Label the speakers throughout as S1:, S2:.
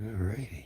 S1: Alrighty.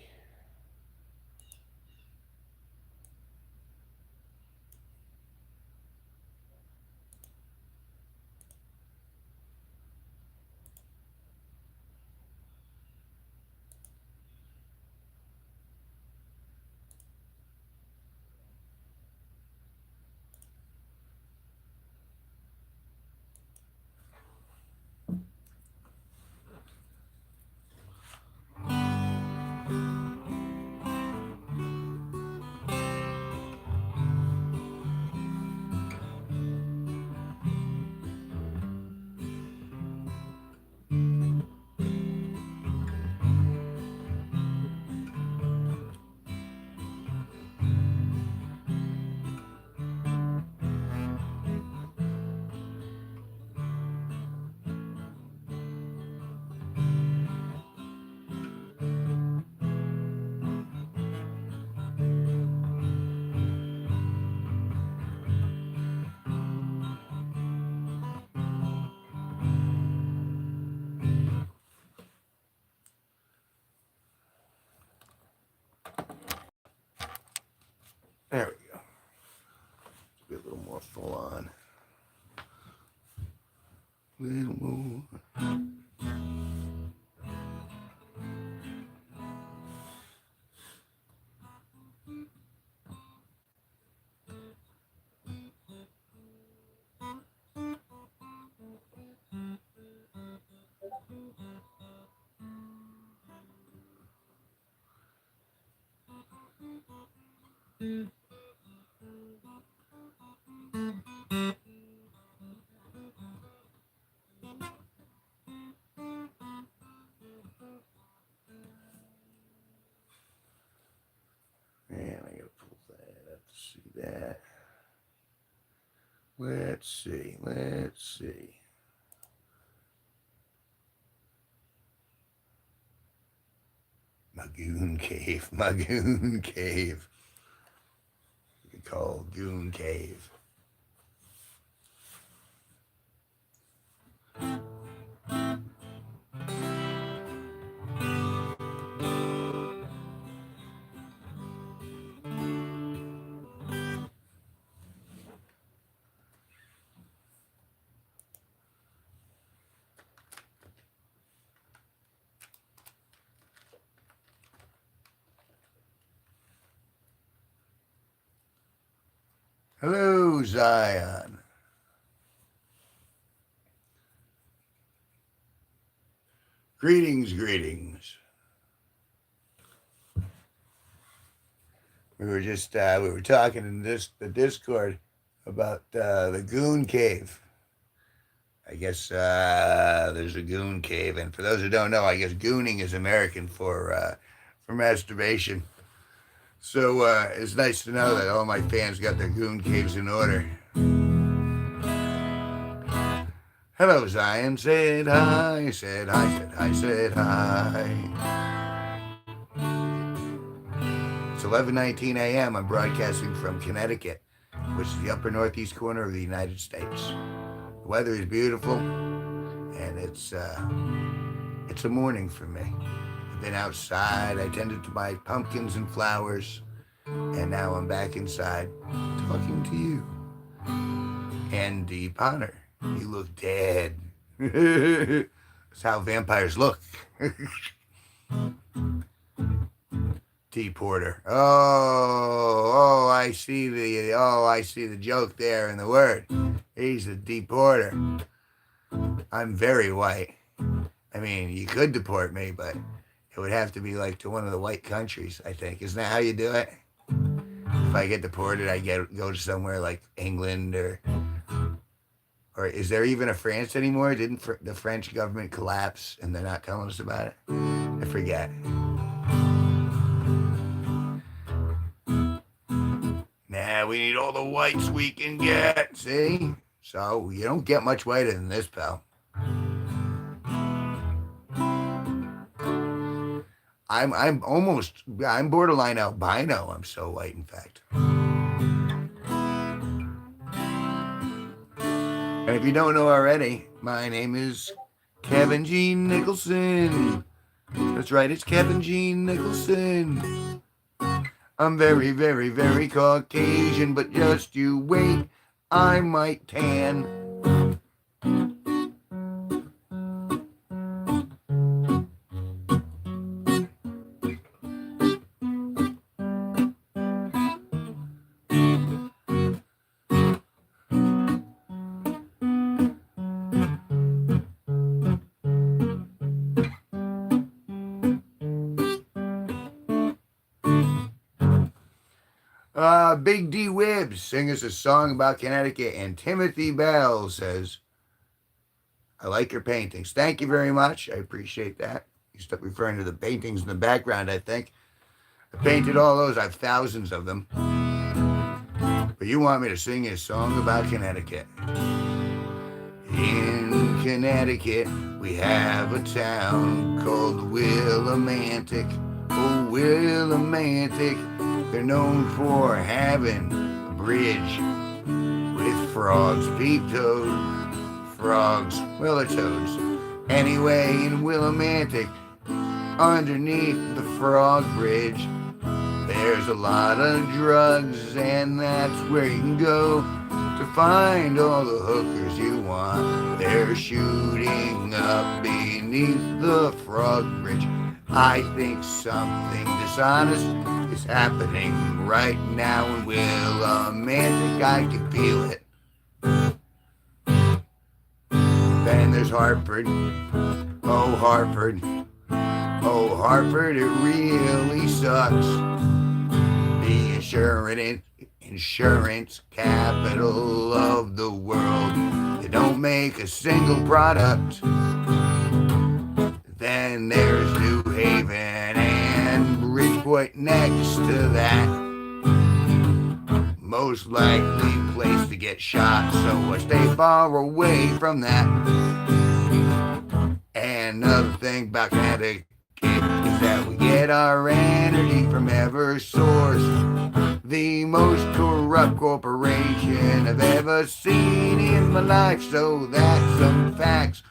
S1: There we go. Be a little more full on. A little more. Man, I gotta pull that up to see that. Let's see. Magoon Cave. You could call Goon Cave. Hello, Zion. Greetings. We were talking in the Discord about the Goon Cave. I guess there's a Goon Cave, and for those who don't know, I guess gooning is American for masturbation. So it's nice to know that all my fans got their Goon Caves in order. Hello, Zion. Said hi. Said hi. It's 11:19 a.m. I'm broadcasting from Connecticut, which is the upper northeast corner of the United States. The weather is beautiful, and it's a morning for me. I've been outside. I tended to my pumpkins and flowers, and now I'm back inside talking to you. And Deep Honor, you look dead. That's how vampires look. Deporter. I see the joke there in the word. He's a deporter. I'm very white. I mean, you could deport me, but it would have to be like to one of the white countries, I think. Isn't that how you do it? If I get deported, I go to somewhere like England or is there even a France anymore? Didn't the French government collapse and they're not telling us about it? I forget. Nah, we need all the whites we can get, see? So you don't get much whiter than this, pal. I'm borderline albino. I'm so white, in fact. And if you don't know already, my name is Kevin G Nicholson. That's right, it's Kevin G Nicholson. I'm very, very, very Caucasian, but just you wait, I might tan. Big D Wibbs sing us a song about Connecticut, and Timothy Bell says, I like your paintings. Thank you very much. I appreciate that. You start referring to the paintings in the background, I think. I painted all those. I have thousands of them. But you want me to sing a song about Connecticut. In Connecticut, we have a town called Willimantic. Oh, Willimantic. They're known for having a bridge with frogs, peep toad, frogs, well, they're toads. Anyway, in Willimantic, underneath the frog bridge, there's a lot of drugs, and that's where you can go to find all the hookers you want. They're shooting up beneath the frog bridge. I think something dishonest is happening right now in Willimantic. I can feel it. Then there's Hartford. Oh, Hartford. Oh, Hartford, it really sucks. The insurance capital of the world. They don't make a single product. Then there's New Haven and Bridgeport next to that. Most likely place to get shot, so I stay far away from that. And another thing about Connecticut is that we get our energy from Eversource, the most corrupt corporation I've ever seen in my life. So that's some facts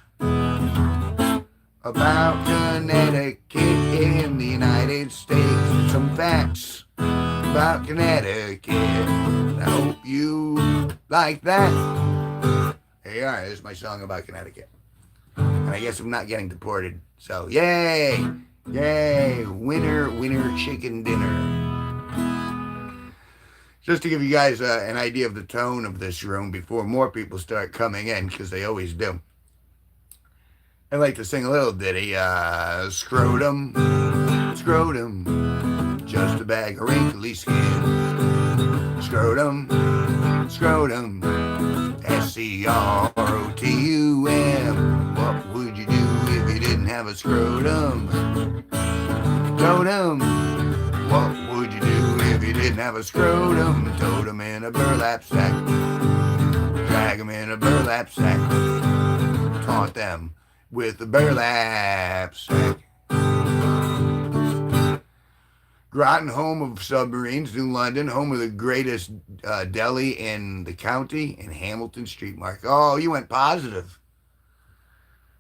S1: about Connecticut in the United States. Some facts about Connecticut. I hope you like that. Here you are. This is my song about Connecticut. And I guess I'm not getting deported. So, yay! Yay! Winner, winner, chicken dinner. Just to give you guys an idea of the tone of this room before more people start coming in, because they always do. I'd like to sing a little ditty. Scrotum, scrotum, just a bag of wrinkly skin. Scrotum, scrotum, S-C-R-O-T-U-M. What would you do if you didn't have a scrotum? Totem, what would you do if you didn't have a scrotum? Tote 'em in a burlap sack, drag 'em in a burlap sack, taunt them with the burlap sack. Groton, home of submarines. New London, home of the greatest deli in the county, in Hamilton Street Market. Oh, you went positive.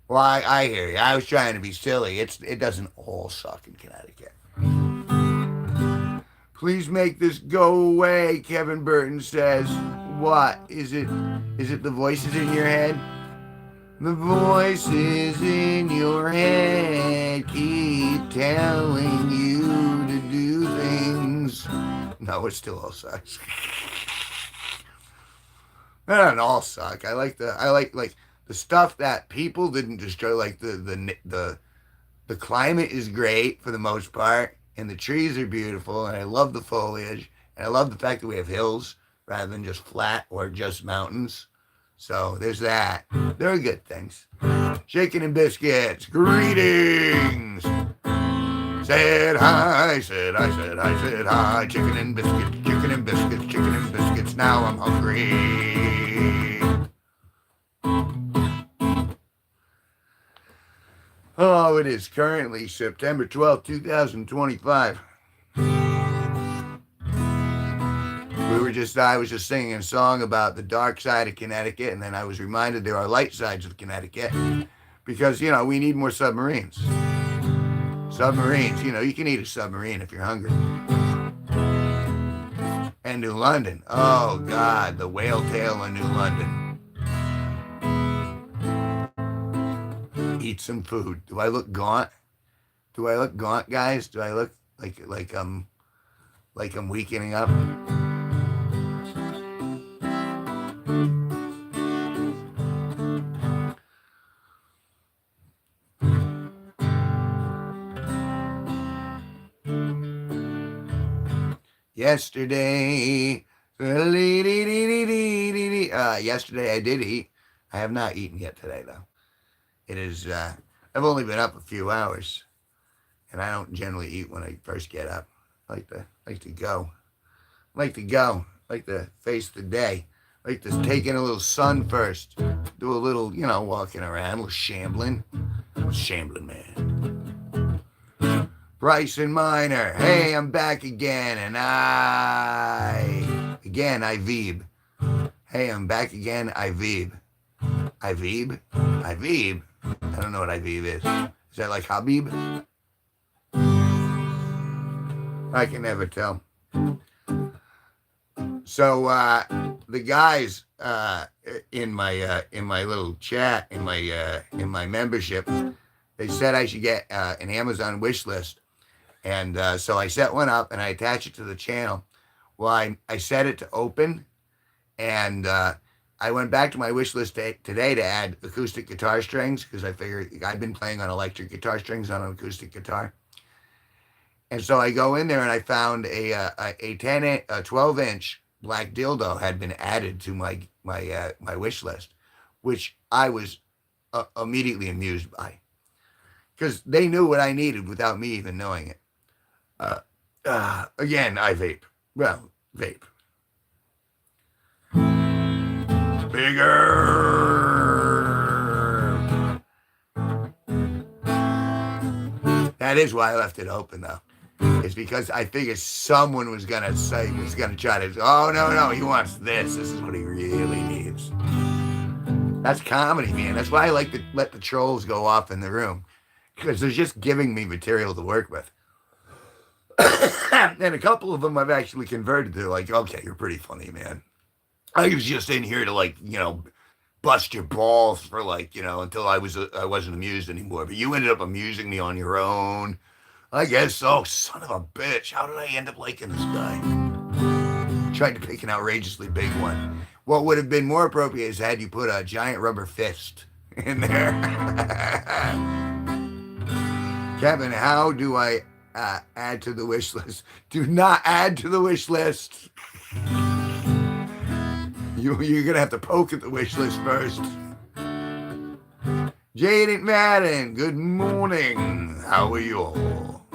S1: Well, I hear you. I was trying to be silly. It doesn't all suck in Connecticut. Please make this go away, Kevin Burton says. What? Is it the voices in your head? The voices in your head keep telling you to do things. No, it still all sucks. They don't all suck. I like the stuff that people didn't destroy. Like the climate is great for the most part, and the trees are beautiful, and I love the foliage, and I love the fact that we have hills rather than just flat or just mountains. So there's that. They're good things. Chicken and biscuits. Greetings. Said hi, said I, said hi, said hi. Chicken and biscuits, chicken and biscuits, chicken and biscuits. Now I'm hungry. Oh, it is currently September 12th, 2025. I was just singing a song about the dark side of Connecticut, and then I was reminded there are light sides of Connecticut because, we need more submarines. Submarines, you know, you can eat a submarine if you're hungry. And New London. Oh, God, the whale tail in New London. Eat some food. Do I look gaunt? Do I look gaunt, guys? Do I look like I'm weakening up? Yesterday, yesterday I did eat. I have not eaten yet today, though. It is, I've only been up a few hours, and I don't generally eat when I first get up. I like to go. Like to face the day. Like to take in a little sun first. Do a little, you know, walking around, a little shambling. I'm a shambling man. Bryson Miner. Hey, I'm back again, and I veeb. Hey, I'm back again, I veeb. I veeb? I veeb? I don't know what I veeb is. Is that like Habib? I can never tell. So the guys in my little chat in my membership, they said I should get an Amazon wish list, and so I set one up and I attach it to the channel. Well, I set it to open, and I went back to my wish list today to add acoustic guitar strings because I figured I've been playing on electric guitar strings on an acoustic guitar. And so I go in there and I found a 12-inch black dildo had been added to my wish list, which I was immediately amused by because they knew what I needed without me even knowing it. Again, I vape. Well, vape. Bigger. That is why I left it open, though. It's because I figured someone was gonna try to. Oh no, he wants this. This is what he really needs. That's comedy, man. That's why I like to let the trolls go off in the room because they're just giving me material to work with. And a couple of them I've actually converted to like, okay, you're pretty funny, man. I was just in here to like, you know, bust your balls for like, you know, until I wasn't amused anymore. But you ended up amusing me on your own. I guess so. Son of a bitch. How did I end up liking this guy? Tried to pick an outrageously big one. What would have been more appropriate is had you put a giant rubber fist in there. Kevin, how do I add to the wish list? Do not add to the wish list. You're going to have to poke at the wish list first. Jaden Madden, good morning. How are you all?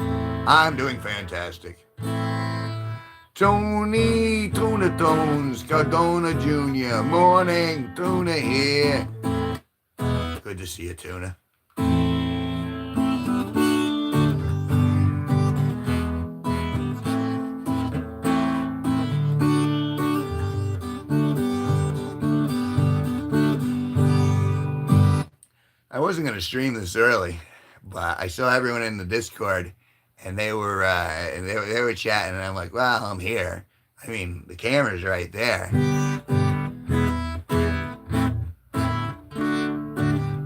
S1: I'm doing fantastic. Tony Tuna Tones, Cardona Jr. Morning, Tuna here. Good to see you, Tuna. I wasn't going to stream this early, but I saw everyone in the Discord, and they were chatting, and I'm like, well, I'm here. I mean, the camera's right there.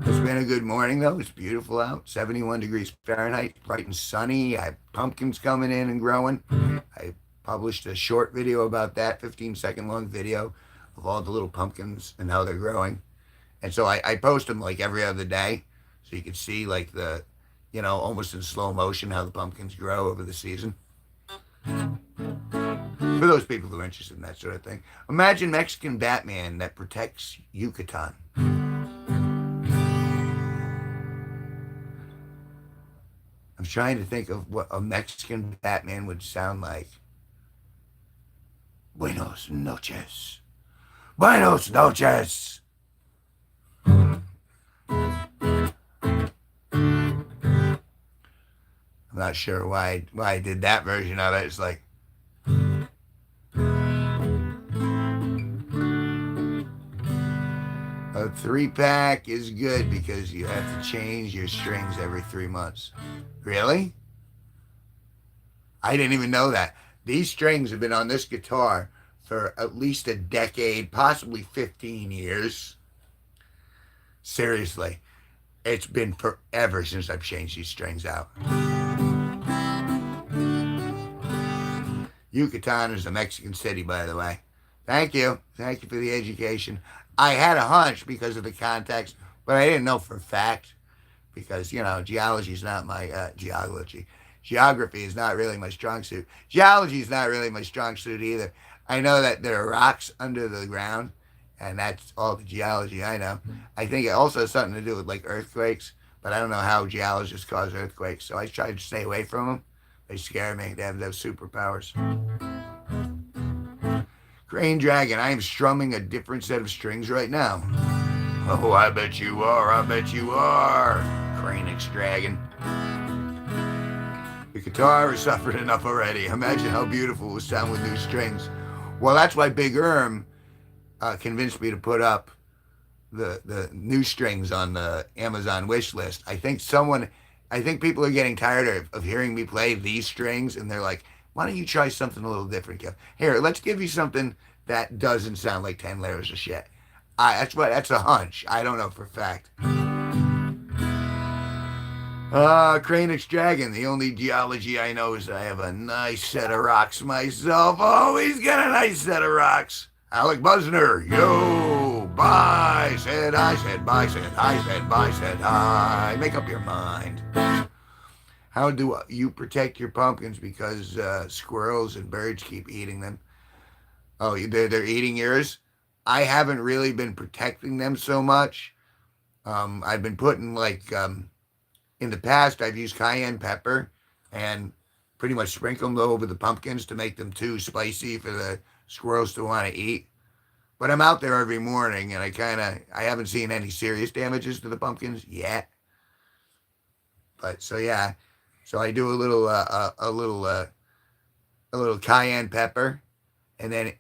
S1: It's been a good morning, though. It's beautiful out, 71 degrees Fahrenheit, bright and sunny. I have pumpkins coming in and growing. I published a short video about that, 15-second long video of all the little pumpkins and how they're growing. And so I post them like every other day so you can see like the, you know, almost in slow motion how the pumpkins grow over the season. For those people who are interested in that sort of thing. Imagine Mexican Batman that protects Yucatan. I'm trying to think of what a Mexican Batman would sound like. Buenos noches. Buenos noches. I'm not sure why I did that version of it. It's like a 3-pack is good because you have to change your strings every 3 months. Really? I didn't even know that. These strings have been on this guitar for at least a decade, possibly 15 years. Seriously, it's been forever since I've changed these strings out. Yucatan is a Mexican city, by the way. Thank you. Thank you for the education. I had a hunch because of the context, but I didn't know for a fact because, geology is not my geology. Geography is not really my strong suit. Geology is not really my strong suit either. I know that there are rocks under the ground, and that's all the geology I know. I think it also has something to do with like earthquakes, but I don't know how geologists cause earthquakes, so I try to stay away from them. They scare me. They have those superpowers. Crane Dragon, I am strumming a different set of strings right now. Oh, I bet you are. I bet you are. Cranix Dragon. The guitar has suffered enough already. Imagine how beautiful it would sound with new strings. Well, that's why Big Erm convinced me to put up the new strings on the Amazon wish list. I think people are getting tired of hearing me play these strings, and they're like, why don't you try something a little different, Kev? Here, let's give you something that doesn't sound like 10 layers of shit. That's a hunch. I don't know for a fact. Cranix Dragon. The only geology I know is that I have a nice set of rocks myself. Always got a nice set of rocks. Alec Busner. Yo. Bye. Said I, said bye, said hi, said bye, said hi. Make up your mind. How do you protect your pumpkins? Because squirrels and birds keep eating them. Oh, they're eating yours? I haven't really been protecting them so much. I've been putting in the past, I've used cayenne pepper and pretty much sprinkled them over the pumpkins to make them too spicy for the squirrels to want to eat. But I'm out there every morning, and I haven't seen any serious damages to the pumpkins yet. But so yeah, so I do a little cayenne pepper, and then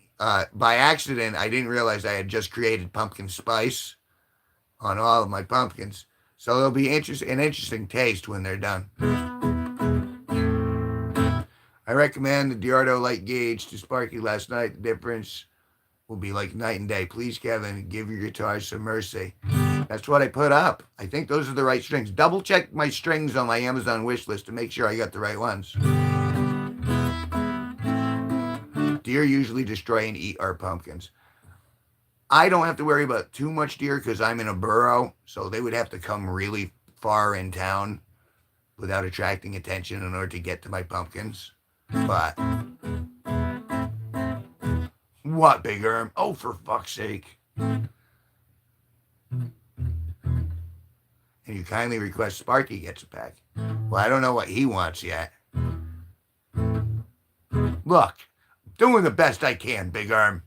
S1: by accident I didn't realize I had just created pumpkin spice on all of my pumpkins. So it'll be an interesting taste when they're done. I recommend the Diardo Light Gauge to Sparky last night. The difference will be like night and day. Please, Kevin, give your guitar some mercy. That's what I put up. I think those are the right strings. Double check my strings on my Amazon wish list to make sure I got the right ones. Deer usually destroy and eat our pumpkins. I don't have to worry about too much deer because I'm in a burrow, so they would have to come really far in town without attracting attention in order to get to my pumpkins. But what, Big Erm? Oh, for fuck's sake. And you kindly request Sparky gets a pack. Well, I don't know what he wants yet. Look, doing the best I can, Big Erm.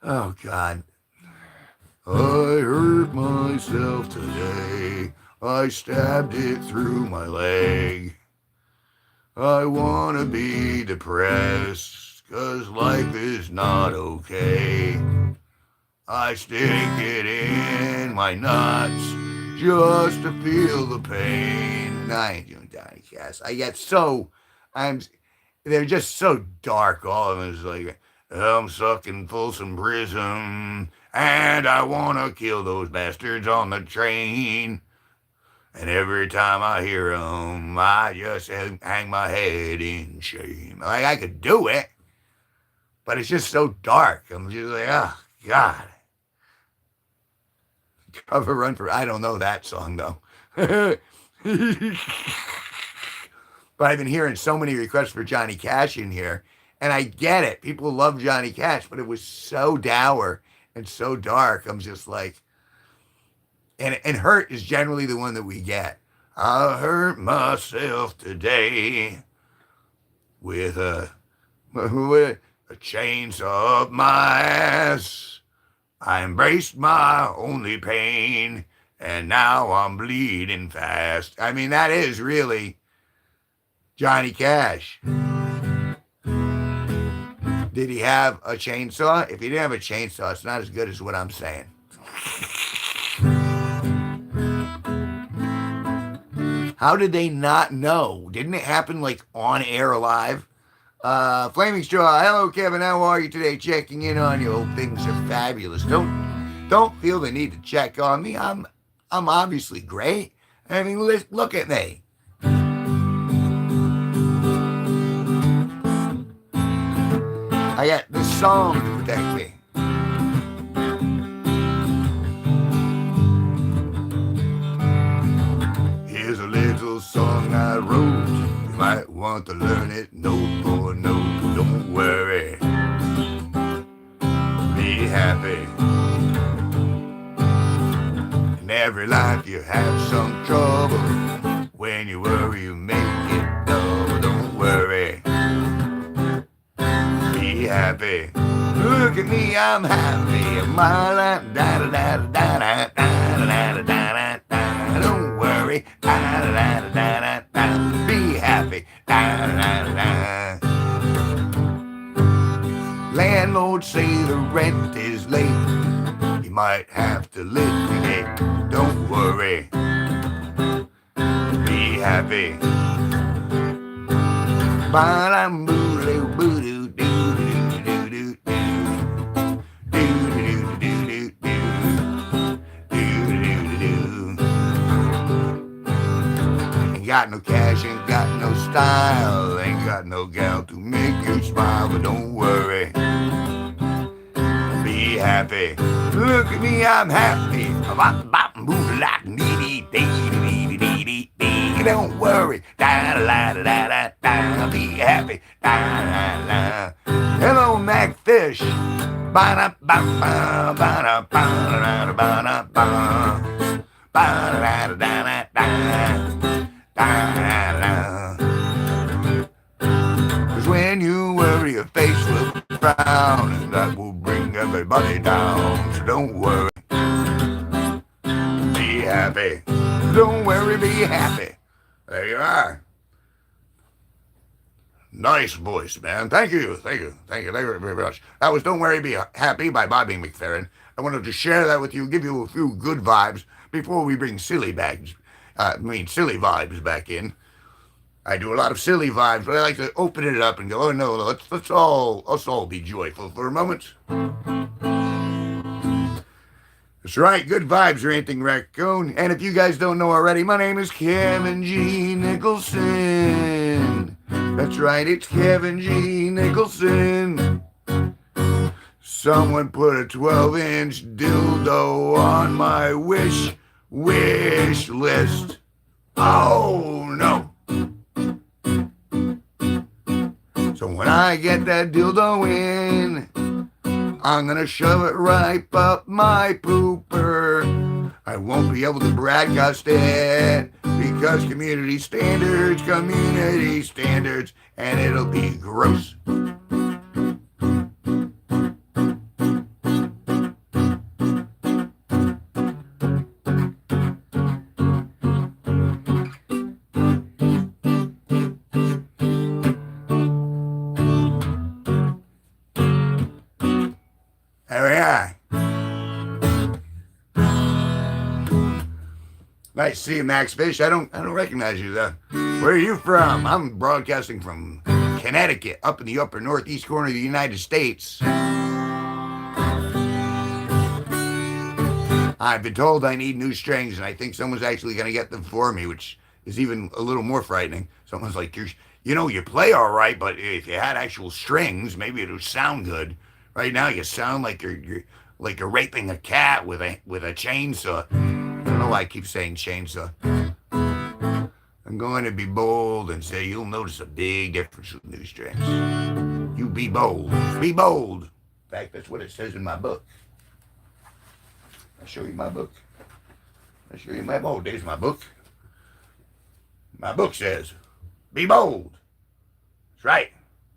S1: Oh, God. I hurt myself today. I stabbed it through my leg. I want to be depressed, 'cause life is not okay. I stick it in my nuts just to feel the pain. No, I ain't doing Donny Cass. They're just so dark. All of them is like, I'm sucking Folsom Prison, and I want to kill those bastards on the train. And every time I hear them, I just hang my head in shame. Like, I could do it, but it's just so dark. I'm just like, oh, God. Cover Run for... I don't know that song, though. But I've been hearing so many requests for Johnny Cash in here. And I get it. People love Johnny Cash, but it was so dour and so dark. I'm just like, and Hurt is generally the one that we get. I hurt myself today with a chainsaw up my ass. I embraced my only pain, and now I'm bleeding fast. I mean, that is really Johnny Cash. Did he have a chainsaw? If he didn't have a chainsaw, it's not as good as what I'm saying. How did they not know? Didn't it happen like on air live? Flaming Straw, hello Kevin, how are you today? Checking in on you. Oh, things are fabulous. Don't feel the need to check on me. I'm obviously great. I mean, look at me. I got this song to protect me. Here's a little song I wrote. You might want to learn it note for note. Don't worry. Be happy. In every life you have some trouble. When you worry, you make it double. Don't worry. Be happy. Look at me, I'm happy. My life, da da da da da da da da da. Don't worry, da da da da da. Be happy, da da da da. Landlord say the rent is late. You might have to litigate. Don't worry. Be happy. Ba-dum, boo-doo, boo-doo, doo-doo-doo-doo-doo. Ain't got no cash, ain't got no style, ain't got no gal to make you smile, but don't worry. Be happy. Look at me, I'm happy. Don't worry. Be happy. Hello, Macfish. Cause when you worry, your face will frown, and that will bring everybody down. So don't worry. Be happy. Don't worry, be happy. There you are. Nice voice, man. Thank you very much. That was Don't Worry, Be Happy by Bobby McFerrin. I wanted to share that with you, give you a few good vibes before we bring silly vibes back in. I do a lot of silly vibes, but I like to open it up and go, oh no, let's all be joyful for a moment. That's right, good vibes or anything, Raccoon. And if you guys don't know already, my name is Kevin G Nicholson. That's right, it's Kevin G Nicholson. Someone put a 12-inch dildo on my wish list. Oh no. So when I get that dildo in, I'm gonna shove it right up my pooper. I won't be able to broadcast it because community standards, and it'll be gross. There we are. Nice to see you, Max Fish. I don't recognize you though. Where are you from? I'm broadcasting from Connecticut, up in the upper northeast corner of the United States. I've been told I need new strings, and I think someone's actually going to get them for me, which is even a little more frightening. Someone's like, you play all right, but if you had actual strings, maybe it would sound good. Right now, you sound like you're raping a cat with a chainsaw. I don't know why I keep saying chainsaw. I'm going to be bold and say you'll notice a big difference with new strings. You be bold. Be bold. In fact, that's what it says in my book. I'll show you my book. I'll show you my book. There's my book. My book says, be bold. That's right.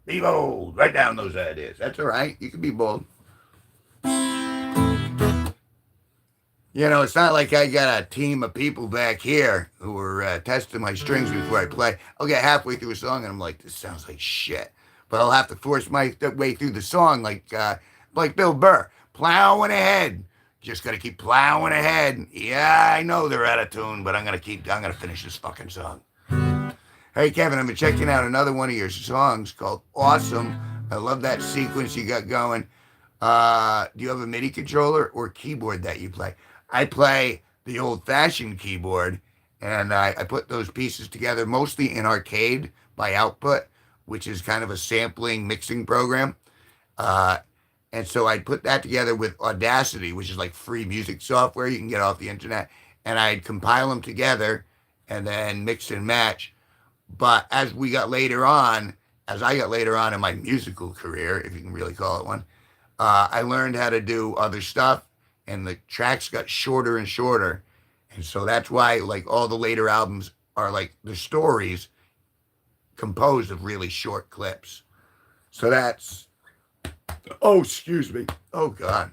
S1: Be bold. Write down those ideas. That's all right. You can be bold. You know, it's not like I got a team of people back here who are testing my strings before I play. I'll get halfway through a song and I'm like, this sounds like shit. but I'll have to force my way through the song like Bill Burr, plowing ahead. Just gotta keep plowing ahead. Yeah, I know they're out of tune, but I'm gonna finish this fucking song. Hey Kevin, I've been checking out another one of your songs called Awesome. I love that sequence you got going. Do you have a MIDI controller or keyboard that you play? I play the old-fashioned keyboard, and I put those pieces together mostly in Arcade by Output, which is kind of a sampling mixing program. Uh, and so I'd put that together with Audacity, which is like free music software you can get off the internet, and I'd compile them together and then mix and match. But as I got later on in my musical career, if you can really call it one, I learned how to do other stuff, and the tracks got shorter and shorter, and so that's why like all the later albums are like the stories composed of really short clips. So that's oh excuse me oh god.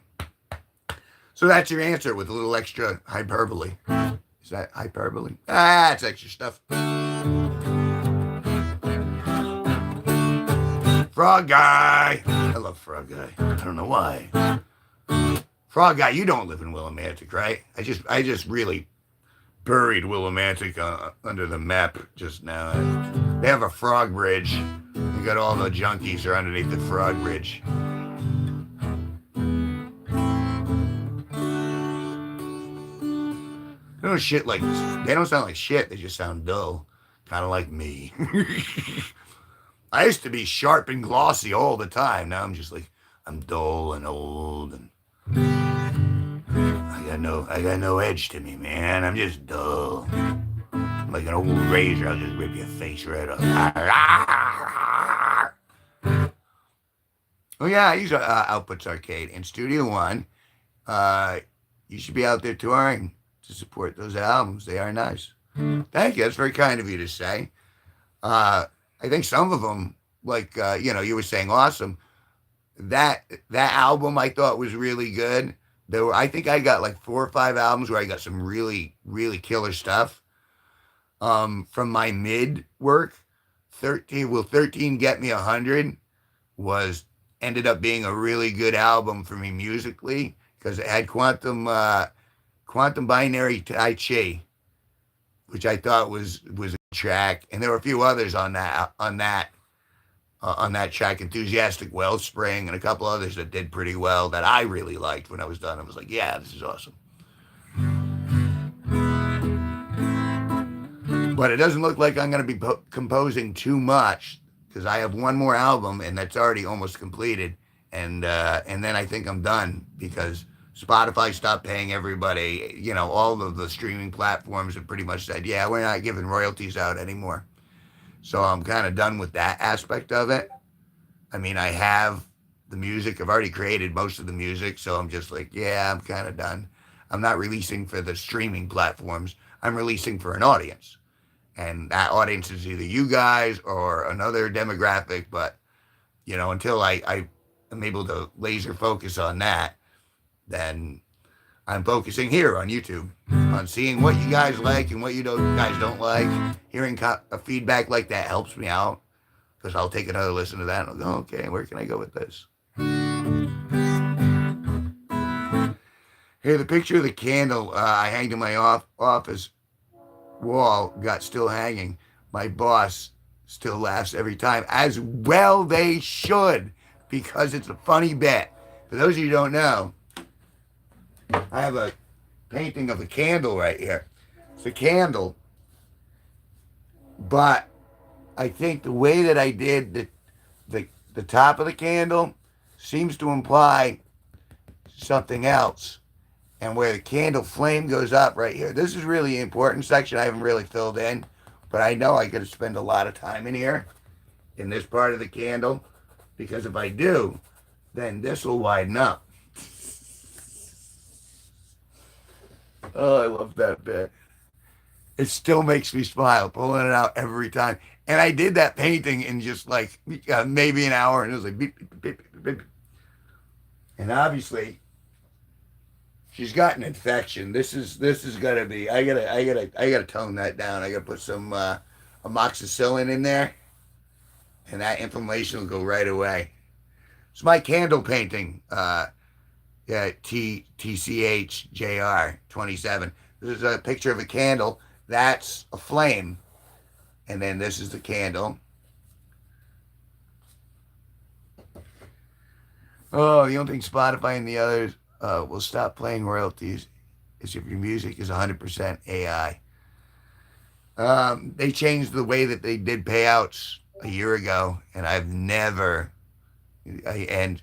S1: So that's your answer with a little extra hyperbole. Is that hyperbole? Ah, it's extra stuff. Frog Guy. I love Frog Guy. I don't know why. Frog Guy, you don't live in Willimantic, right? I just really buried Willimantic under the map just now. They have a frog bridge. You got all the junkies are underneath the frog bridge. They don't shit like they don't sound like shit. They just sound dull, kind of like me. I used to be sharp and glossy all the time. Now I'm just like I'm dull and old, and I got no edge to me, man. I'm just dull. I'm like an old razor. I'll just rip your face right off. Oh yeah, I use Outputs Arcade and Studio One. You should be out there touring to support those albums. They are nice. Thank you. That's very kind of you to say. I think some of them, like you were saying, awesome. That album I thought was really good. I think I got like 4 or 5 albums where I got some really really killer stuff. From my mid work, 13 Get Me 100 ended up being a really good album for me musically because it had quantum binary Tai Chi, which I thought was a track, and there were a few others on that track, Enthusiastic Wellspring, and a couple others that did pretty well that I really liked. When I was done, I was like, yeah, this is awesome. But it doesn't look like I'm going to be composing too much because I have one more album, and that's already almost completed, and then I think I'm done because Spotify stopped paying everybody. All of the streaming platforms have pretty much said, yeah, we're not giving royalties out anymore. So I'm kind of done with that aspect of it. I mean, I have the music. I've already created most of the music. So I'm just like, yeah, I'm kind of done. I'm not releasing for the streaming platforms. I'm releasing for an audience. And that audience is either you guys or another demographic. But, until I am able to laser focus on that, then I'm focusing here on YouTube on seeing what you guys like and what you guys don't like. Hearing a feedback like that helps me out because I'll take another listen to that and I'll go, okay, where can I go with this? Here, the picture of the candle I hanged in my office wall got still hanging. My boss still laughs every time, as well they should, because it's a funny bit. For those of you who don't know, I have a painting of a candle right here. It's a candle, but I think the way that I did the top of the candle seems to imply something else. And where the candle flame goes up right here. This is really important section I haven't really filled in, but I know I got to spend a lot of time in here, in this part of the candle, because if I do, then this will widen up. Oh, I love that bit. It still makes me smile, pulling it out every time. And I did that painting in just like maybe an hour, and it was like beep, beep, beep, beep, beep. And obviously, she's got an infection. This is gonna be. I gotta tone that down. I gotta put some amoxicillin in there. and that inflammation will go right away. It's my candle painting. Yeah, TCHJR 27. This is a picture of a candle. That's a flame, and then this is the candle. Oh, the only thing Spotify and the others will stop playing royalties is if your music is 100% AI. They changed the way that they did payouts a year ago, and I've never, and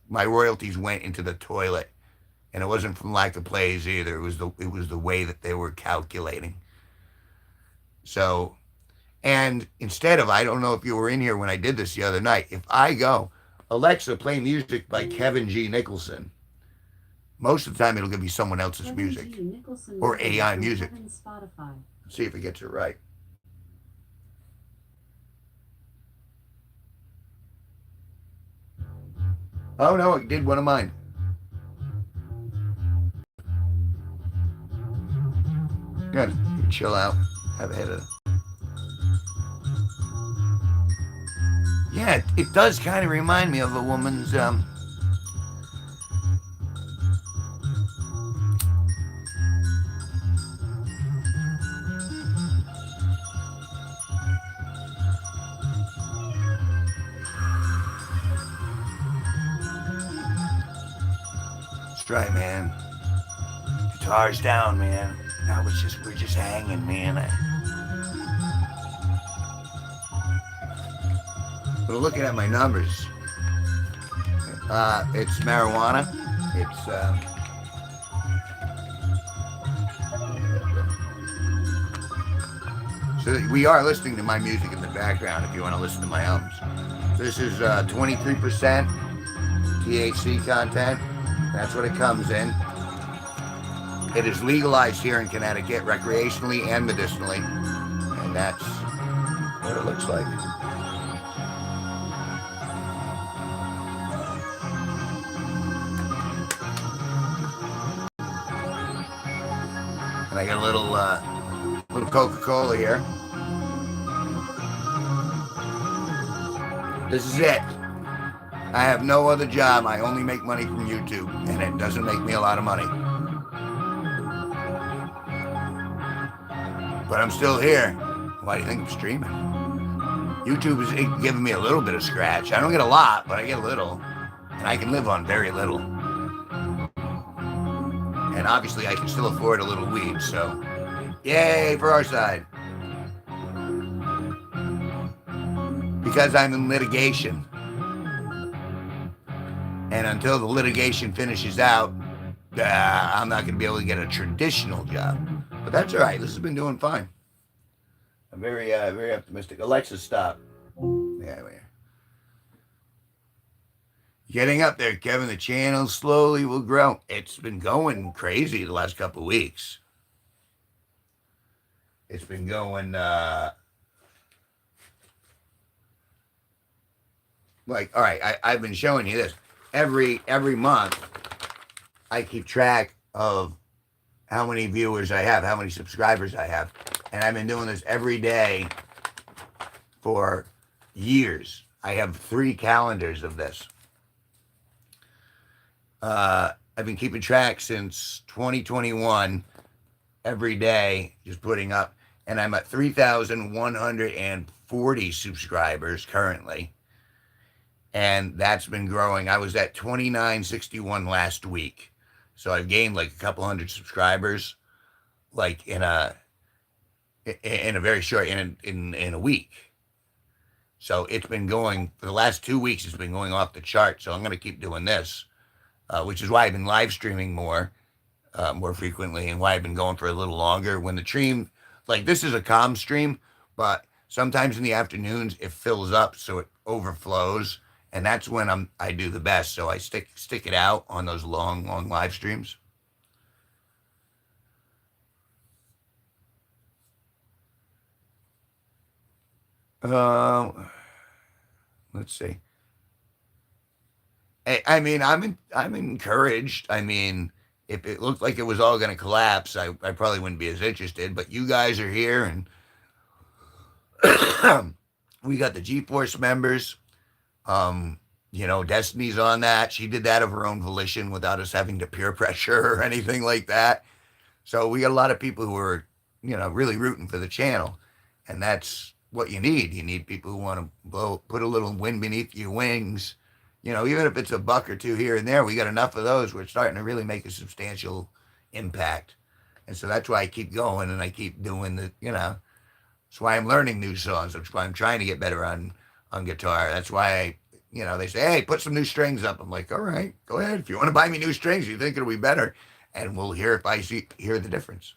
S1: my royalties went into the toilet, and it wasn't from lack of plays either. It was the way that they were calculating. So, and instead of, I don't know if you were in here when I did this the other night. If I go, Alexa, play music by Kevin G Nicholson, most of the time it'll give me someone else's music or AI music. Let's see if it gets it right. Oh no, it did one of mine. Good. You chill out. Have a head of. Yeah, it does kind of remind me of a woman's. Let's try, man. Guitar's down, man. Now we're just hanging, man. But looking at my numbers, it's marijuana. It's so we are listening to my music in the background. If you want to listen to my albums, this is 23% THC content. That's what it comes in. It is legalized here in Connecticut, recreationally and medicinally, and that's what it looks like. And I got a little Coca-Cola here. This is it. I have no other job. I only make money from YouTube, and it doesn't make me a lot of money. But I'm still here. Why do you think I'm streaming? YouTube is giving me a little bit of scratch. I don't get a lot, but I get a little. And I can live on very little. And obviously I can still afford a little weed, so yay for our side. Because I'm in litigation. And until the litigation finishes out, I'm not going to be able to get a traditional job. But that's all right. This has been doing fine. I'm very optimistic. Alexa, stop. Yeah, we are. Getting up there, Kevin. The channel slowly will grow. It's been going crazy the last couple of weeks. It's been going like, all right, I've been showing you this. Every month, I keep track of how many viewers I have, how many subscribers I have. And I've been doing this every day for years. I have 3 calendars of this. I've been keeping track since 2021, every day, just putting up. And I'm at 3,140 subscribers currently. And that's been growing. I was at 2,961 last week. So I've gained like a couple hundred subscribers, like in a very short, in a week. So it's been going, for the last 2 weeks, it's been going off the chart. So I'm going to keep doing this, which is why I've been live streaming more frequently, and why I've been going for a little longer. When the stream, like this is a calm stream, but sometimes in the afternoons it fills up, so it overflows. And that's when I do the best. So I stick it out on those long live streams. Let's see. I mean, I'm encouraged. I mean, if it looked like it was all going to collapse, I probably wouldn't be as interested. But you guys are here, and we got the G-Force members. Destiny's on that. She did that of her own volition without us having to peer pressure or anything like that. So we got a lot of people who are, really rooting for the channel. And that's what you need. You need people who want to put a little wind beneath your wings. Even if it's a buck or two here and there, we got enough of those. We're starting to really make a substantial impact. And so that's why I keep going and I keep doing that's why I'm learning new songs. That's why I'm trying to get better on guitar. That's why they say, hey, put some new strings up. I'm like, all right, go ahead. If you want to buy me new strings, you think it'll be better. And we'll hear if I hear the difference.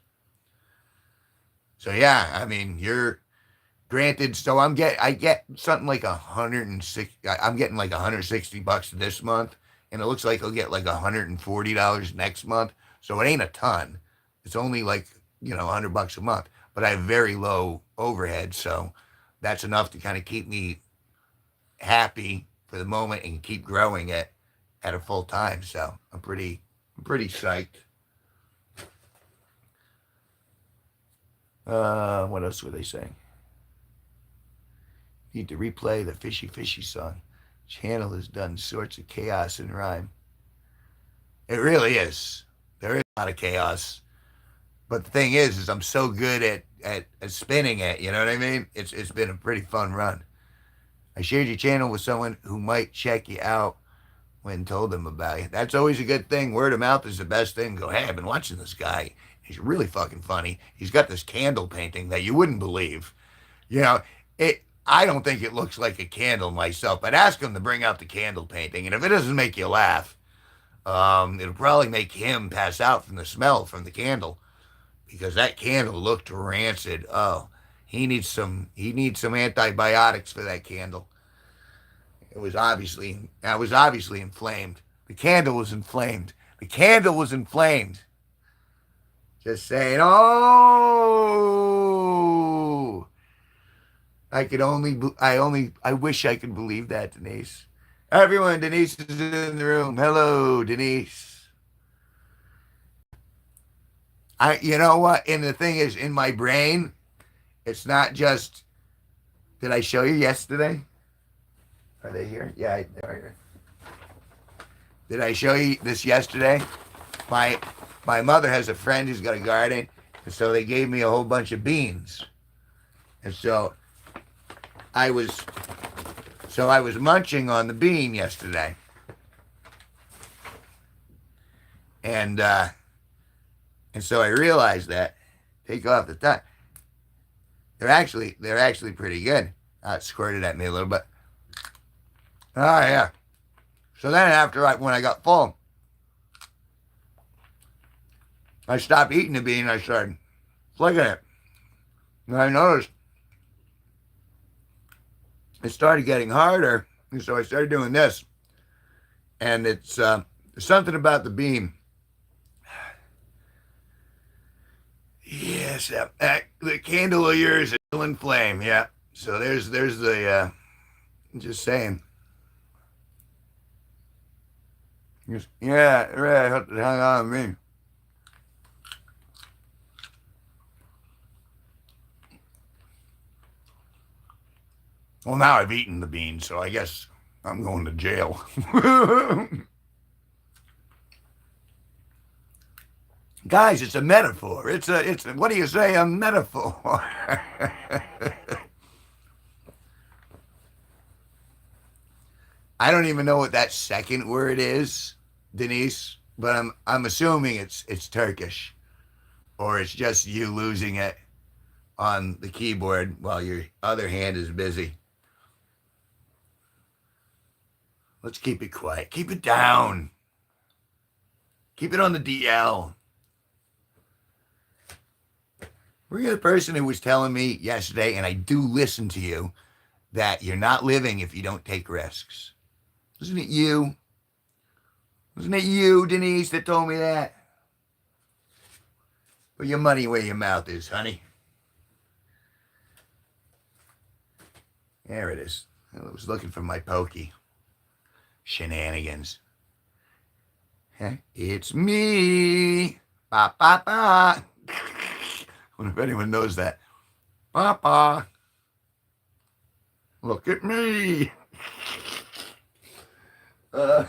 S1: So yeah, I mean, you're granted. So I get something like 160. I'm getting like $160 this month, and it looks like I'll get like $140 next month. So it ain't a ton. It's only like $100 a month. But I have very low overhead, so that's enough to kind of keep me happy for the moment and keep growing it at a full time. So I'm pretty psyched. What else were they saying? Need to replay the Fishy Fishy song. Channel has done sorts of chaos and rhyme. It really is. There is a lot of chaos. But the thing is I'm so good at spinning it. You know what I mean? It's been a pretty fun run. I shared your channel with someone who might check you out when told them about you. That's always a good thing. Word of mouth is the best thing. Go, hey, I've been watching this guy. He's really fucking funny. He's got this candle painting that you wouldn't believe. I don't think it looks like a candle myself, but ask him to bring out the candle painting. And if it doesn't make you laugh, it'll probably make him pass out from the smell from the candle. Because that candle looked rancid. Oh, he needs some antibiotics for that candle. I was obviously inflamed. The candle was inflamed. Just saying, oh, I wish I could believe that, Denise. Everyone, Denise is in the room. Hello, Denise. You know what? And the thing is, in my brain, it's not just, did I show you yesterday? Are they here? Yeah, they're here. Did I show you this yesterday? My mother has a friend who's got a garden, and so they gave me a whole bunch of beans. And so I was munching on the bean yesterday. And so I realized that, take off the top. They're actually pretty good. It squirted at me a little bit. Oh yeah. So then when I got full, I stopped eating the bean. I started flicking it. And I noticed it started getting harder. And so I started doing this. And it's something about the bean. Yes, the candle of yours is still in flame. Yeah. So there's the. Just saying. Yeah, right. Hang on, me. Well, now I've eaten the beans, so I guess I'm going to jail. Guys, it's a metaphor. It's what do you say? A metaphor. I don't even know what that second word is, Denise, but I'm assuming it's Turkish, or it's just you losing it on the keyboard while your other hand is busy. Let's keep it quiet. Keep it down. Keep it on the DL. Were you the person who was telling me yesterday, and I do listen to you, that you're not living if you don't take risks? Wasn't it you? Wasn't it you, Denise, that told me that? Put your money where your mouth is, honey. There it is. I was looking for my pokey. Shenanigans. It's me. Ba, ba, ba. I wonder if anyone knows that. Ba, ba. Look at me. Uh,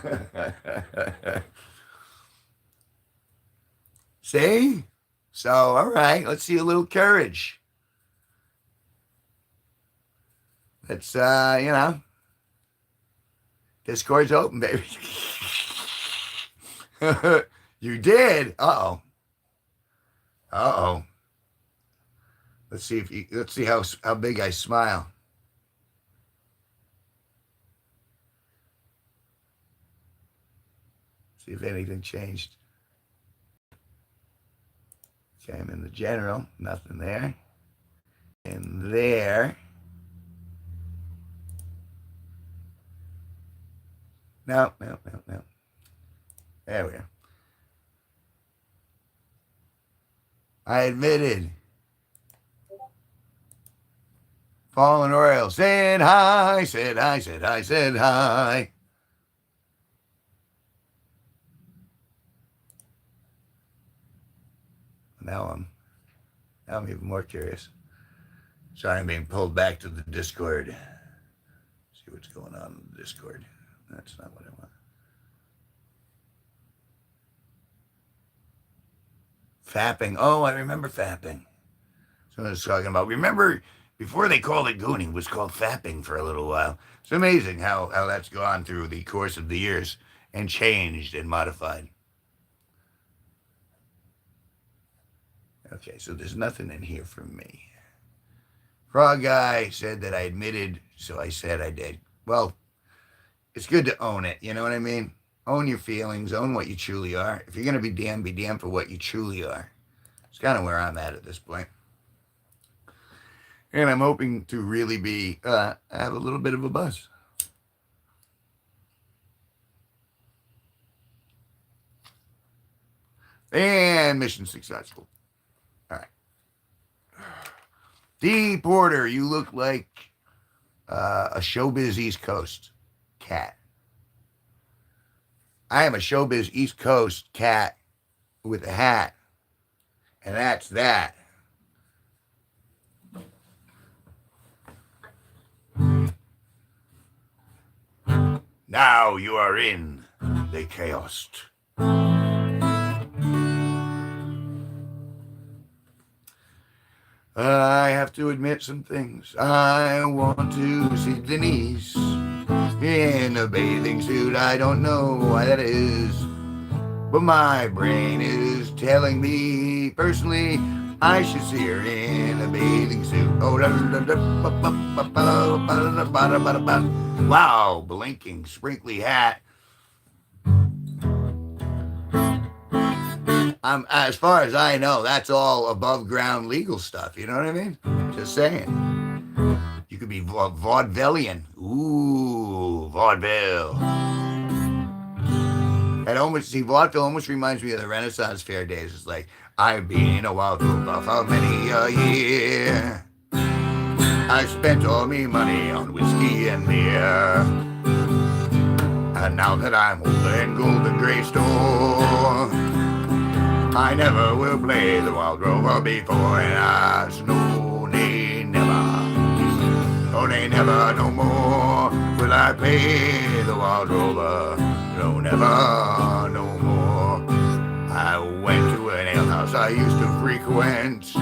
S1: See? So, all right, let's see a little courage. Let's, Discord's open, baby. You did? Uh-oh. Uh-oh. Let's see how big I smile. See if anything changed. Okay, I'm in the general, nothing there. And there. No. There we are. I admitted. Fallen Royal said hi, said hi. Now I'm even more curious. Sorry, I'm being pulled back to the Discord. See what's going on in the Discord. That's not what I want. Fapping. Oh, I remember fapping. Someone was talking about. Remember before they called it gooning, it was called fapping for a little while. It's amazing how that's gone through the course of the years and changed and modified. Okay, so there's nothing in here for me. Frog Guy said that I admitted, so I said I did. Well, it's good to own it, you know what I mean? Own your feelings, own what you truly are. If you're going to be damned for what you truly are. It's kind of where I'm at this point. And I'm hoping to really be, have a little bit of a buzz. And mission successful. All right. D. Porter, you look like a Showbiz East Coast cat. I am a Showbiz East Coast cat with a hat. And that's that. Now you are in the chaos. I have to admit some things. I want to see Denise in a bathing suit. I don't know why that is, but my brain is telling me personally I should see her in a bathing suit. Oh, wow, blinking, sprinkly hat. As far as I know, that's all above ground legal stuff. You know what I mean? Just saying. You could be vaudevillian. Ooh, vaudeville. Vaudeville almost reminds me of the Renaissance Fair days. It's like, I've been a wardrobe for many a year. I spent all me money on whiskey and beer. And now that I'm older and golden gray store, I never will play the wild rover before, and I no, nay, never, oh, nay, never, no more will I play the wild rover, no, never, no more. I went to an alehouse I used to frequent.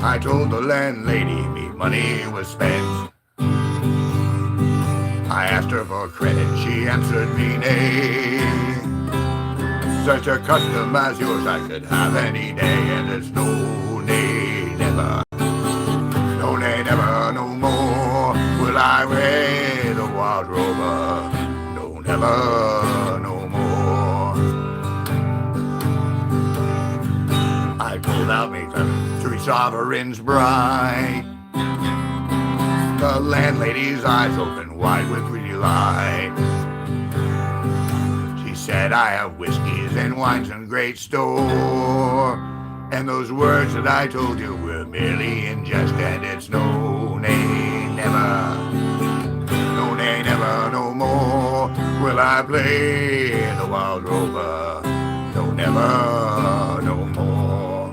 S1: I told the landlady me money was spent. I asked her for credit, she answered me nay. Such a custom as yours I could have any day, and it's no, nay, never, no, nay, never, no more will I wear the wild rover, no, never, no more. I pulled out me 3 sovereigns bright. The landlady's eyes opened wide with delight. Said I have whiskeys and wines in great store, and those words that I told you were merely in jest, and it's no, nay, never, no, nay, never, no more will I play the wild rover, no, never, no more.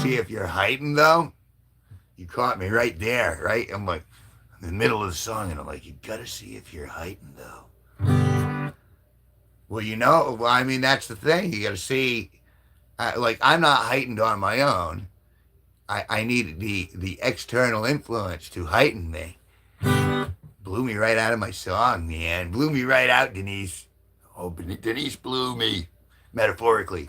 S1: see if you're heightened, though? You caught me right there, right? I'm like, in the middle of the song, and I'm like, you gotta see if you're heightened, though. Well, I mean, that's the thing. You gotta see, like, I'm not heightened on my own. I need the external influence to heighten me. Blew me right out of my song, man. Blew me right out, Denise. Oh, Denise blew me, metaphorically.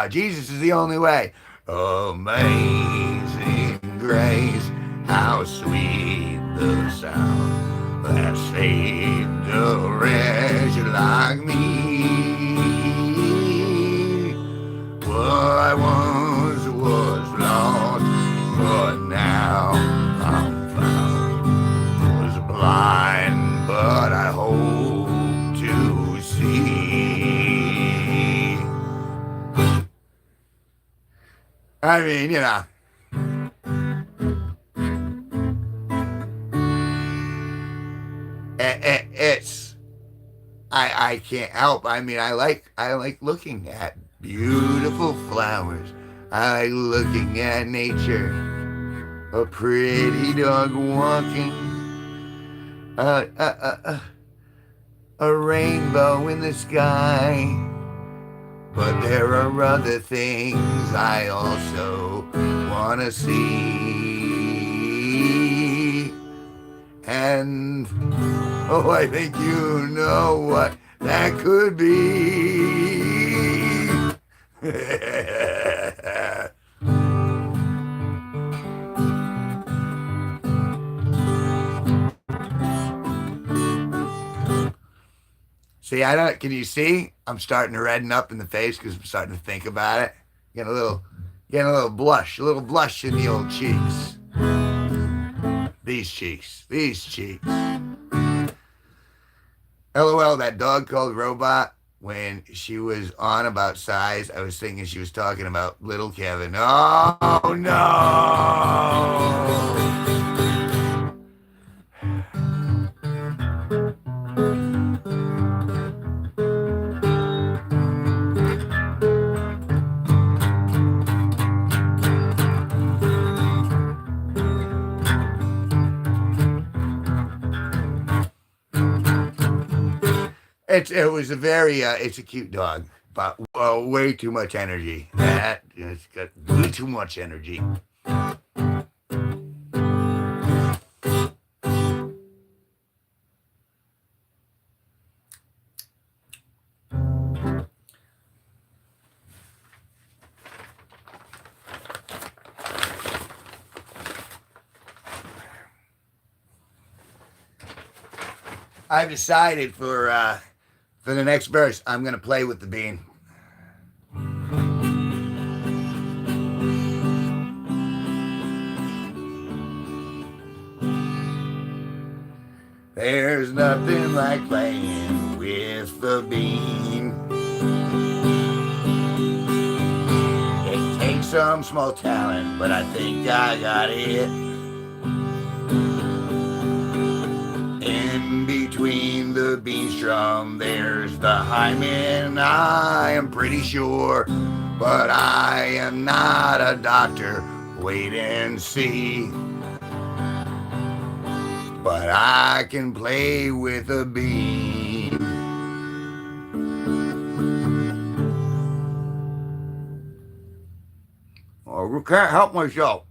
S1: Jesus is the only way. Amazing grace, how sweet the sound that saved a wretch like me. Well, I once was lost, but now I'm found. Was blind, but I hope to see. I mean, it's I can't help. I mean, I like looking at beautiful flowers. I like looking at nature. A pretty dog walking. A rainbow in the sky. But there are other things I also want to see. And, oh, I think you know what that could be. See, can you see? I'm starting to redden up in the face because I'm starting to think about it. Getting a little blush in the old cheeks. These cheeks. LOL, that dog called Robot, when she was on about size, I was thinking she was talking about little Kevin. Oh, no! It's a cute dog, but way too much energy. It's got way too much energy. I've decided for the next verse, I'm going to play with the bean. There's nothing like playing with the bean. It takes some small talent, but I think I got it. In between the bean strum, there's the hymen, I am pretty sure. But I am not a doctor, wait and see. But I can play with a bean. I can't help myself.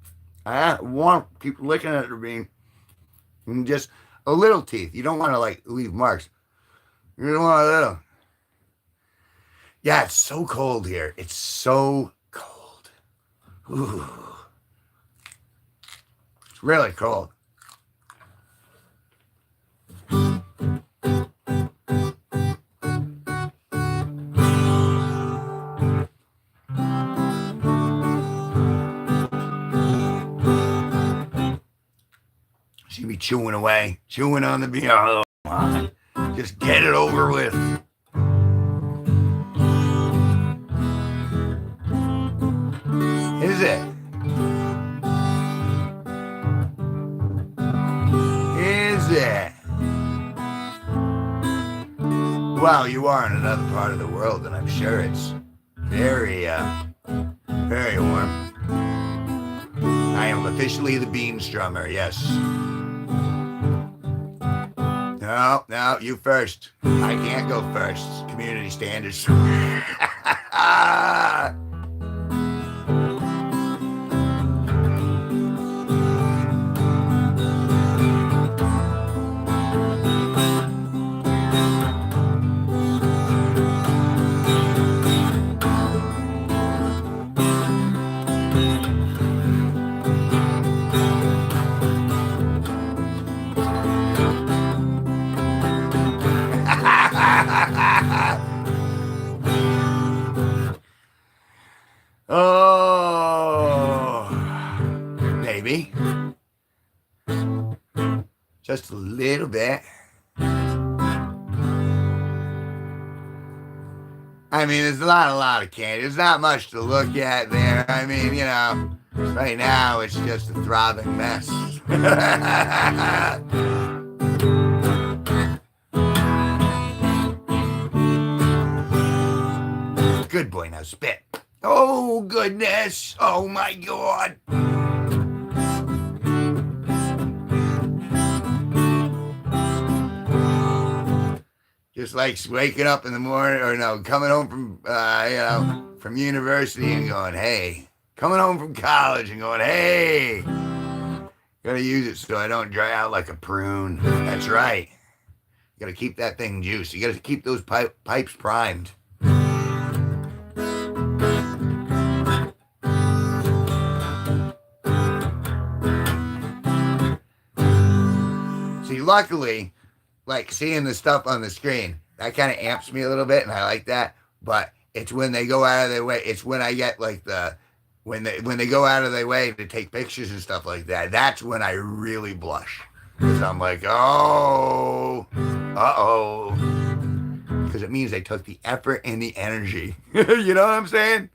S1: I want to keep licking at the bean. And just a little teeth. You don't want to leave marks. You don't want a little. Yeah, it's so cold here. It's so cold. Ooh. It's really cold. See me chewing away, chewing on the bean. Oh, just get it over with. Is it? Is it? Well, you are in another part of the world, and I'm sure it's very, very warm. am officially the bean strummer, yes. No, you first. I can't go first. Community standards. Oh, maybe. Just a little bit. I mean, there's not a lot of candy. There's not much to look at there. I mean, right now it's just a throbbing mess. Good boy, now spit. Oh, goodness. Oh, my God. Just like waking up in the morning, or no, coming home from university and going, hey, coming home from college and going, hey, gotta use it so I don't dry out like a prune. That's right. You gotta keep that thing juiced. You gotta keep those pipes primed. See, luckily, like seeing the stuff on the screen, that kind of amps me a little bit, and I like that. But it's when they go out of their way. It's when I get like when they go out of their way to take pictures and stuff like that. That's when I really blush, because I'm like, oh, because it means they took the effort and the energy. You know what I'm saying?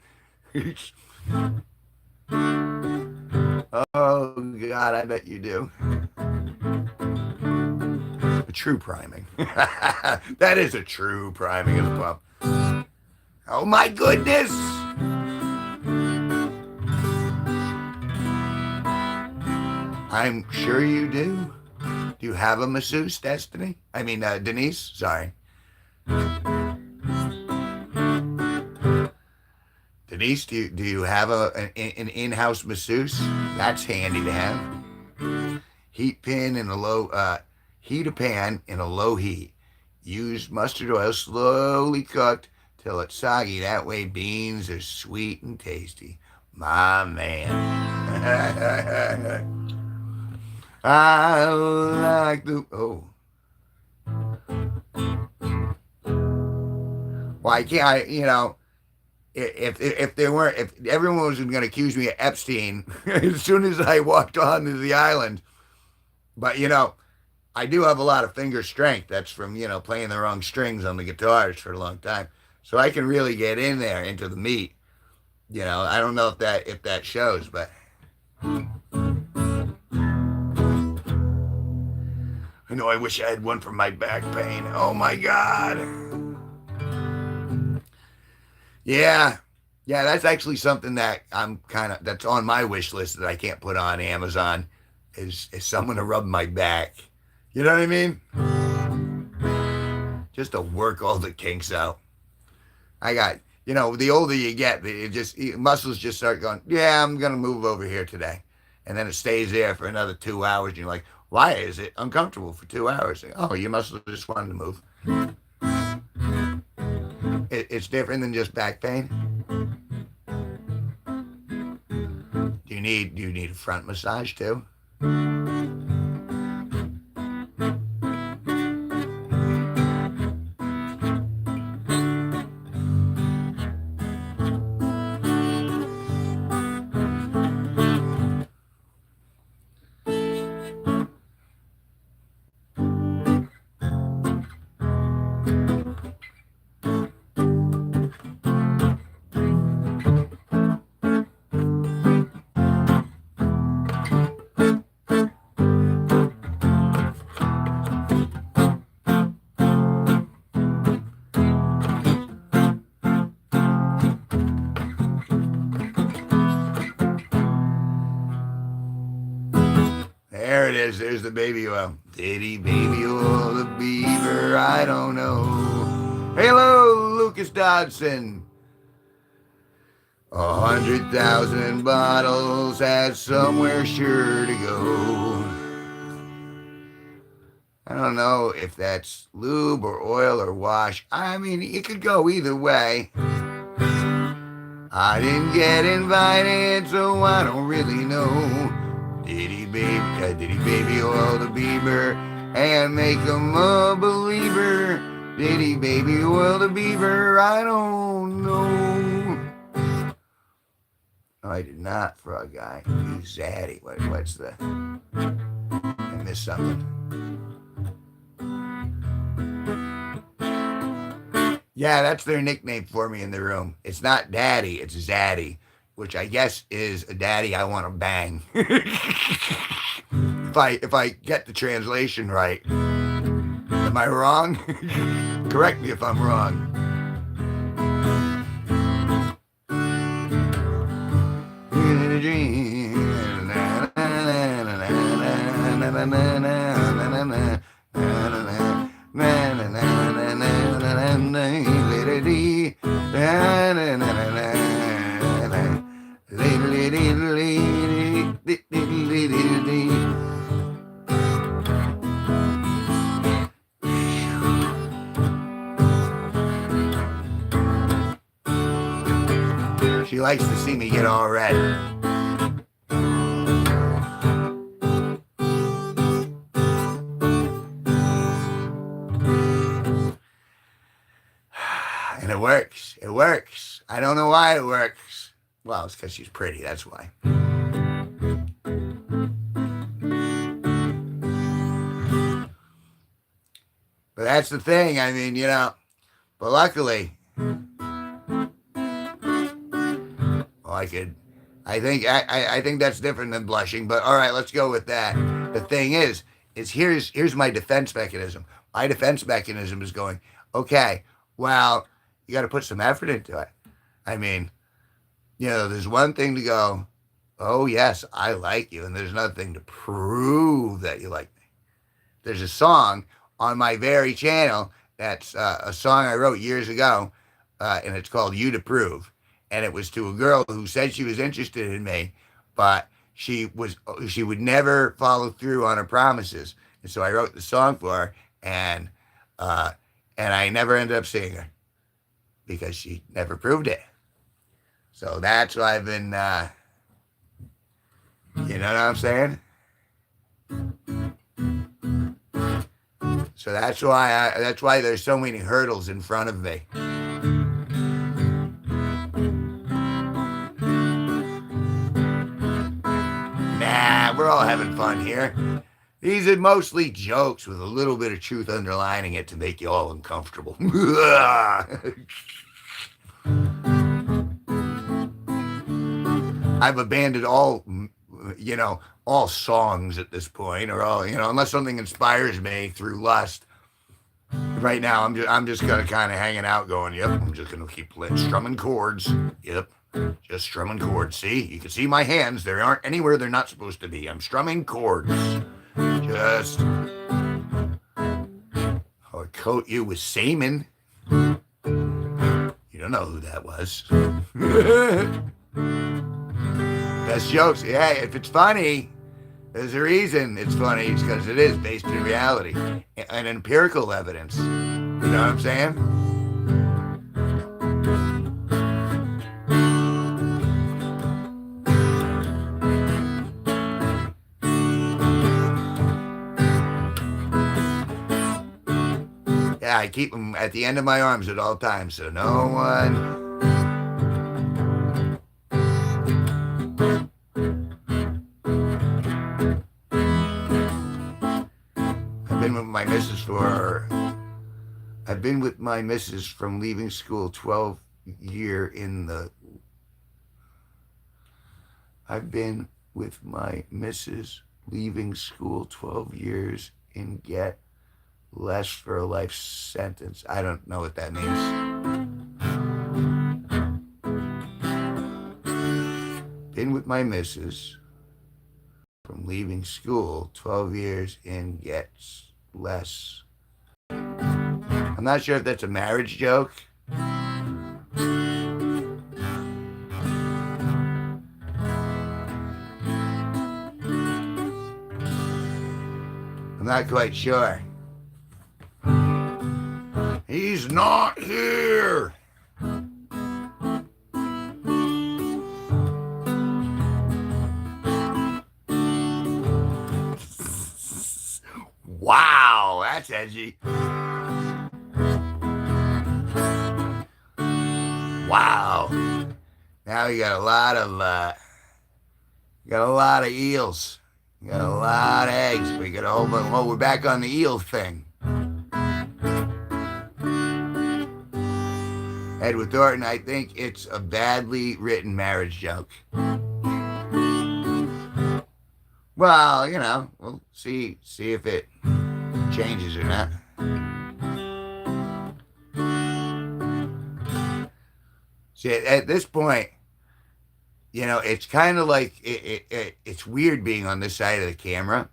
S1: Oh God, I bet you do. True priming. That is a true priming of the pump. Oh my goodness! I'm sure you do. Do you have a masseuse, Destiny? I mean, Denise? Sorry. Denise, do you have an in-house masseuse? That's handy to have. Heat pan in a low... Heat a pan in a low heat. Use mustard oil slowly cooked till it's soggy. That way beans are sweet and tasty. My man. I like the... Oh. Why can't I, if everyone was going to accuse me of Epstein as soon as I walked onto the island. But, I do have a lot of finger strength. That's from, playing the wrong strings on the guitars for a long time. So I can really get in there into the meat. I don't know if that shows, but I know I wish I had one for my back pain. Oh my God. Yeah. Yeah, that's actually something that that's on my wish list that I can't put on Amazon is someone to rub my back. You know what I mean? Just to work all the kinks out. I got, the older you get, muscles just start going, yeah, I'm going to move over here today. And then it stays there for another 2 hours. And you're like, why is it uncomfortable for 2 hours? Oh, your muscles just wanted to move. It's different than just back pain. Do you need a front massage too? There it is. There's the baby oil. Diddy baby oil, the beaver, I don't know. Hello, Lucas Dodson. 100,000 bottles has somewhere sure to go. I don't know if that's lube or oil or wash. I mean, it could go either way. I didn't get invited, so I don't really know. Diddy baby oil the beaver and make him a believer. Diddy baby oil the beaver, I don't know. No, I did not, Frog Guy. You zaddy. What's the... I missed something. Yeah, that's their nickname for me in the room. It's not Daddy, it's Zaddy, which I guess is a daddy I want to bang. if I get the translation right. Am I wrong? Correct me if I'm wrong. She likes to see me get all red. And it works. It works. I don't know why it works. Well, it's because she's pretty. That's why. But that's the thing. I mean, you know, but luckily, I think that's different than blushing, but all right, let's go with that. The thing is here's my defense mechanism. My defense mechanism is going, okay, well, you got to put some effort into it. I mean, you know, there's one thing to go, oh yes, I like you, and there's another thing to prove that you like me. There's a song on my very channel that's a song I wrote years ago, and it's called "You to Prove." And it was to a girl who said she was interested in me, but she would never follow through on her promises. And so I wrote the song for her, and I never ended up seeing her because she never proved it. So that's why I've been, you know what I'm saying? So that's why there's so many hurdles in front of me. We're all having fun here. These are mostly jokes with a little bit of truth underlining it to make you all uncomfortable. I've abandoned all, you know, all songs at this point, or all, you know, unless something inspires me through lust. Right now, I'm just gonna kind of hanging out, going, yep, I'm just gonna keep strumming chords. Yep. Just strumming chords. See? You can see my hands. They aren't anywhere they're not supposed to be. I'm strumming chords. Just... I'll coat you with semen. You don't know who that was. Best jokes. Yeah, if it's funny, there's a reason it's funny. It's because it is based in reality and empirical evidence. You know what I'm saying? Yeah, I keep them at the end of my arms at all times, so no one... I've been with my missus from leaving school 12 year in the... I've been with my missus leaving school 12 years in get less for a life sentence. I don't know what that means. Been with my missus from leaving school, 12 years in gets less. I'm not sure if that's a marriage joke. I'm not quite sure. He's not here. Wow, that's edgy. Wow. Now you got a lot of eels. You got a lot of eggs. We got a whole bunch. Oh, we're back on the eel thing. Edward Thornton, I think it's a badly written marriage joke. Well, we'll see if it changes or not. See, at this point, it's kind of like it's weird being on this side of the camera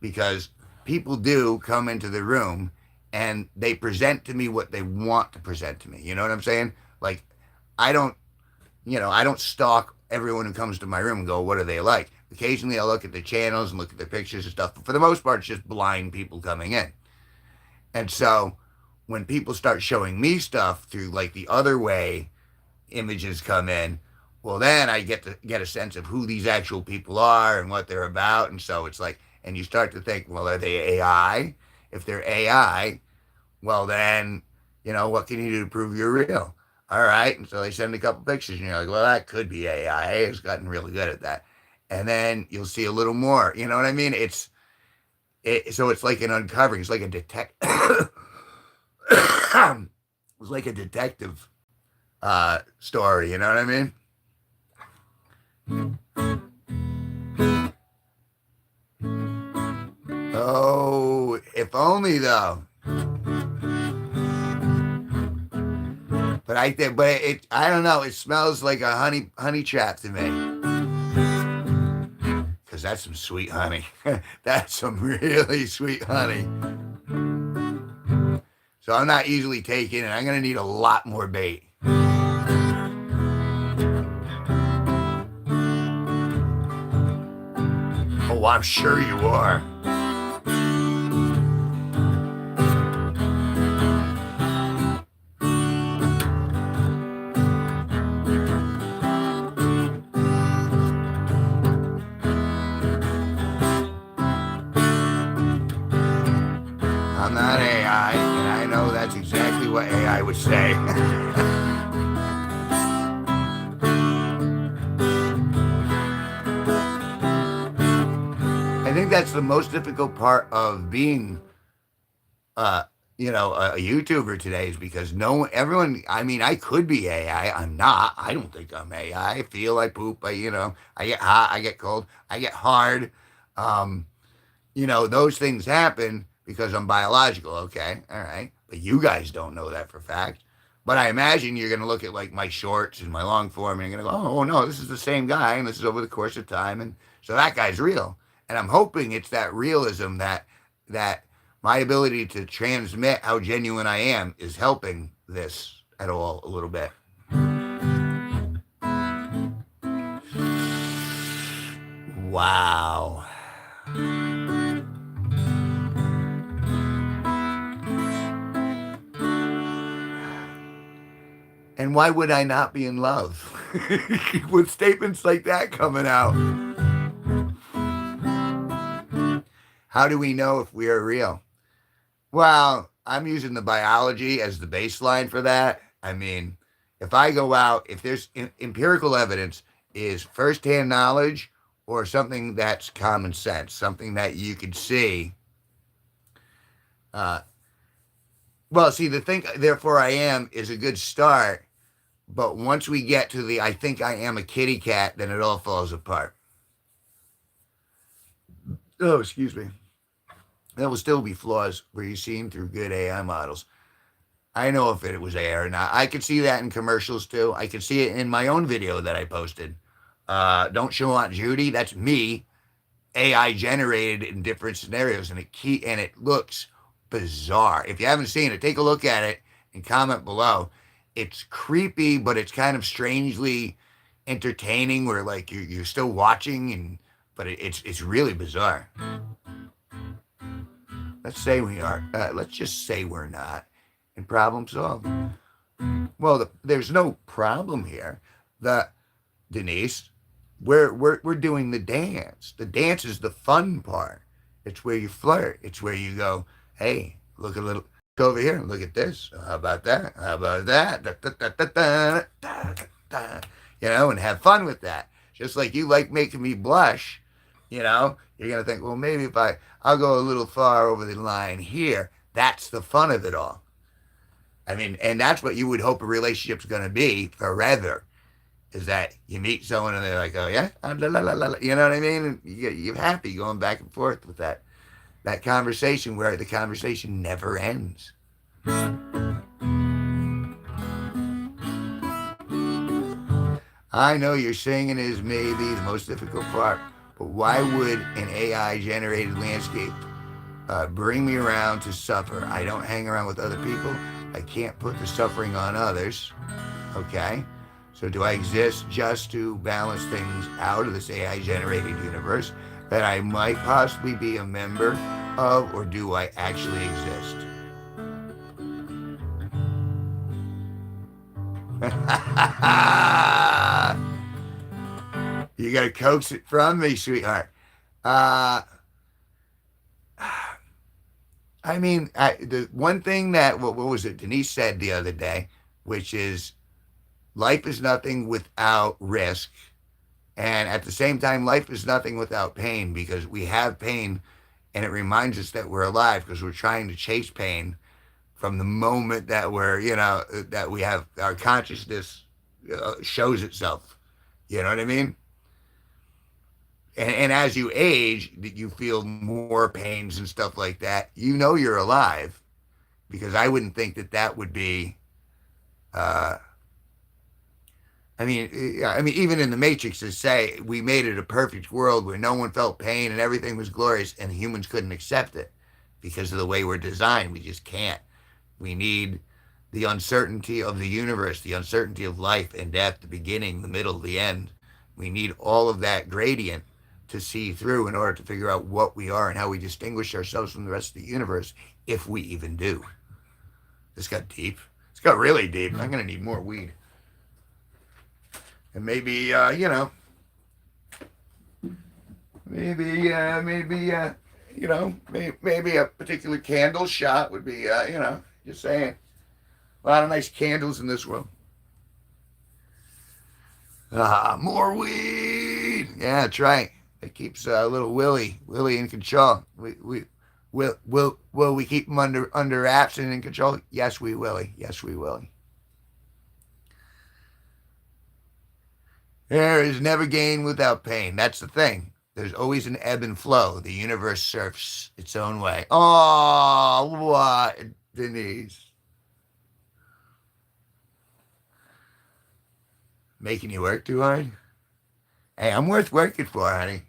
S1: because people do come into the room and they present to me what they want to present to me. You know what I'm saying? Like, I don't stalk everyone who comes to my room and go, what are they like? Occasionally I'll look at the channels and look at the pictures and stuff, but for the most part, it's just blind people coming in. And so when people start showing me stuff through like the other way images come in, well, then I get to get a sense of who these actual people are and what they're about. And so it's like, and you start to think, well, are they AI? If they're AI, well, then, what can you do to prove you're real? All right. And so they send a couple pictures and you're like, well, that could be AI. It's gotten really good at that. And then you'll see a little more. You know what I mean? So it's like an uncovering. It's like a it's like a detective story. You know what I mean? Oh, if only though. But I don't know. It smells like a honey trap to me. Because that's some sweet honey. That's some really sweet honey. So I'm not easily taken, and I'm going to need a lot more bait. Oh, I'm sure you are. I'm not AI, and I know that's exactly what AI would say. I think that's the most difficult part of being, a YouTuber today is because I could be AI. I'm not. I don't think I'm AI. I feel, I poop, I get hot, I get cold, I get hard. Those things happen because I'm biological, okay? All right. But you guys don't know that for a fact. But I imagine you're going to look at like my shorts and my long form and you're going to go, oh, no, this is the same guy and this is over the course of time. And so that guy's real. And I'm hoping it's that realism that my ability to transmit how genuine I am is helping this at all a little bit. Wow. And why would I not be in love with statements like that coming out? How do we know if we are real? Well, I'm using the biology as the baseline for that. I mean, if I go out, if there's empirical evidence, is firsthand knowledge or something that's common sense, something that you could see. Well, see, the think, therefore I am is a good start. But once we get to the I think I am a kitty cat, then it all falls apart. Oh, excuse me. There will still be flaws where you're seeing through good AI models. I know if it was AI or not. I could see that in commercials too. I could see it in my own video that I posted. Don't show Aunt Judy. That's me AI generated in different scenarios, and it looks bizarre. If you haven't seen it, take a look at it and comment below. It's creepy, but it's kind of strangely entertaining. Where like you're still watching, but it's really bizarre. Let's say we are. Let's just say we're not, and problem solved. Well, there's no problem here. The Denise, we're doing the dance. The dance is the fun part. It's where you flirt. It's where you go, hey, look a little over here. Look at this. How about that? How about that? Da, da, da, da, da, da, da. You know, and have fun with that. Just like you like making me blush, you know, you're gonna think, well, maybe if I'll go a little far over the line here. That's the fun of it all. I mean, and that's what you would hope a relationship's gonna be forever. Is that you meet someone and they're like, oh yeah, you know what I mean? And you're happy going back and forth with that conversation where the conversation never ends. I know your singing is maybe the most difficult part, but why would an AI generated landscape bring me around to suffer? I don't hang around with other people. I can't put the suffering on others. Okay? So do I exist just to balance things out of this AI generated universe that I might possibly be a member of, or do I actually exist? You gotta coax it from me, sweetheart. I mean, the one thing that what was it Denise said the other day, which is life is nothing without risk, and at the same time, life is nothing without pain, because we have pain, and it reminds us that we're alive because we're trying to chase pain from the moment that we're, you know, that we have our consciousness shows itself. You know what I mean? And as you age, you feel more pains and stuff like that. You know you're alive, because I wouldn't think that would be. I mean, even in the Matrix, they say we made it a perfect world where no one felt pain and everything was glorious, and humans couldn't accept it because of the way we're designed. We just can't. We need the uncertainty of the universe, the uncertainty of life and death, the beginning, the middle, the end. We need all of that gradient to see through in order to figure out what we are and how we distinguish ourselves from the rest of the universe, if we even do. This got deep. It's got really deep. I'm going to need more weed. And maybe, you know, maybe a particular candle shot would be, you know, just saying. A lot of nice candles in this world. More weed. Yeah, that's right. It keeps little Willie in control. Will we keep him under wraps and in control? Yes, we will. Yes, we will. There is never gain without pain. That's the thing. There's always an ebb and flow. The universe surfs its own way. Oh, what, Denise? Making you work too hard? Hey, I'm worth working for, honey.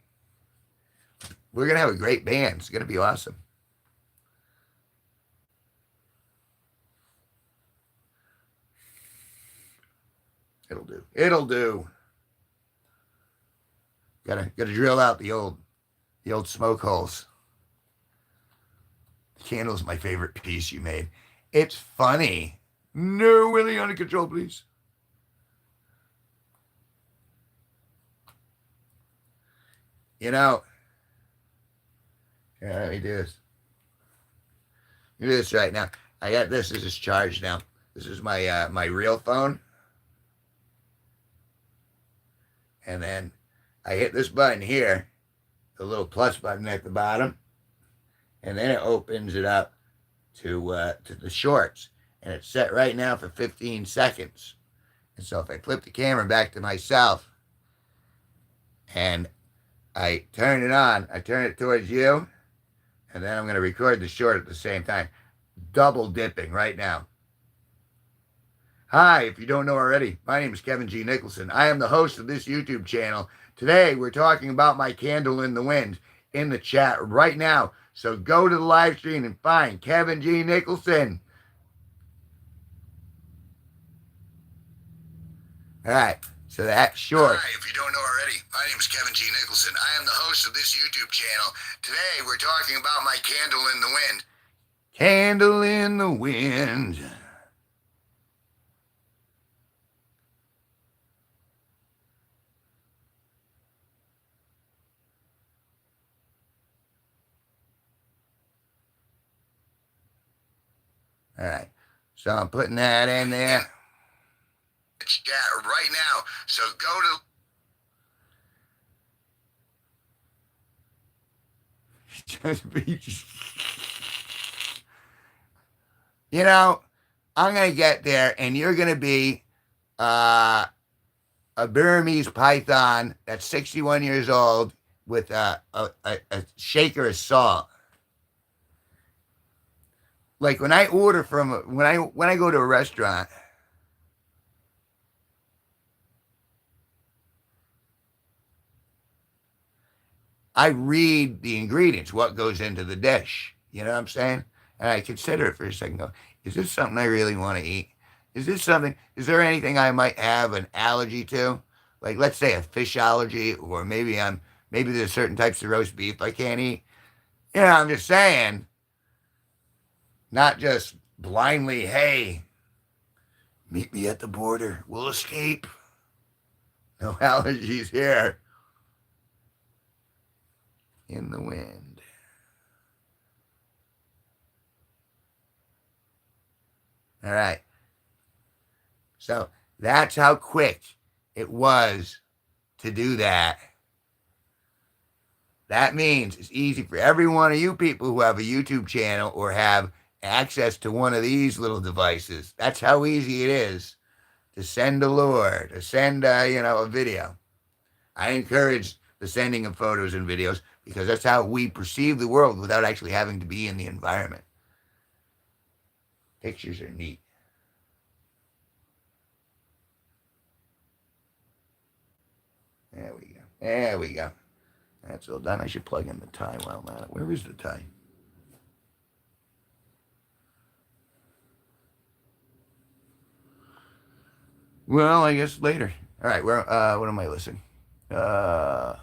S1: We're going to have a great band. It's going to be awesome. It'll do. It'll do. Gotta drill out the old smoke holes. The candle's my favorite piece you made. It's funny. No, Willie, under control, please. You know, yeah, let me do this. Let me do this right now. I got this. This is charged now. This is my my real phone. And then I hit this button here, the little plus button at the bottom, and then it opens it up to the shorts, and it's set right now for 15 seconds. And so if I flip the camera back to myself, and I turn it on, I turn it towards you, and then I'm going to record the short at the same time, double dipping right now. Hi, if you don't know already, my name is Kevin G Nicholson. I am the host of this YouTube channel. Today, we're talking about my candle in the wind. in the chat right now. So go to the live stream and find Kevin G Nicholson. All right. So that's short.
S2: Hi, if you don't know already, my name is Kevin G Nicholson. I am the host of this YouTube channel. Today we're talking about my candle in the wind.
S1: Candle in the wind. All right. So I'm putting that in there.
S2: Chat right now. So go
S1: to you know, I'm going to get there, and you're going to be a Burmese python that's 61 years old with a shaker of salt. Like when I order from when I go to a restaurant, I read the ingredients, what goes into the dish. You know what I'm saying? And I consider it for a second. Go, is this something I really want to eat? Is there anything I might have an allergy to? Like, let's say a fish allergy, or maybe there's certain types of roast beef I can't eat. You know, I'm just saying, not just blindly, hey, meet me at the border. We'll escape. No allergies here. In the wind. All right. So that's how quick it was to do that. That means it's easy for every one of you people who have a YouTube channel or have access to one of these little devices. That's how easy it is to send a lure, to send a video. I encourage the sending of photos and videos because that's how we perceive the world without actually having to be in the environment. Pictures are neat. There we go. That's all done. I should plug in the tie while I'm at it. Where is the tie? Well, I guess later. All right, what am I listening? I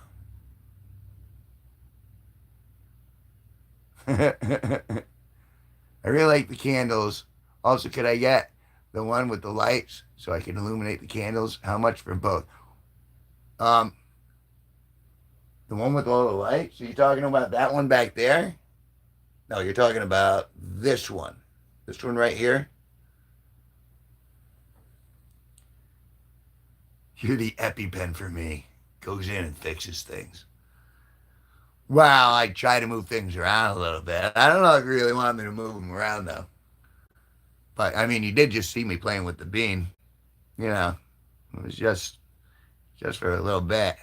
S1: really like the candles. Also, could I get the one with the lights so I can illuminate the candles? How much for both? The one with all the lights? Are you talking about that one back there? No, you're talking about this one. This one right here. You're the EpiPen for me. Goes in and fixes things. Well, I try to move things around a little bit. I don't know if you really want me to move them around, though. But, I mean, you did just see me playing with the bean. You know, it was just for a little bit.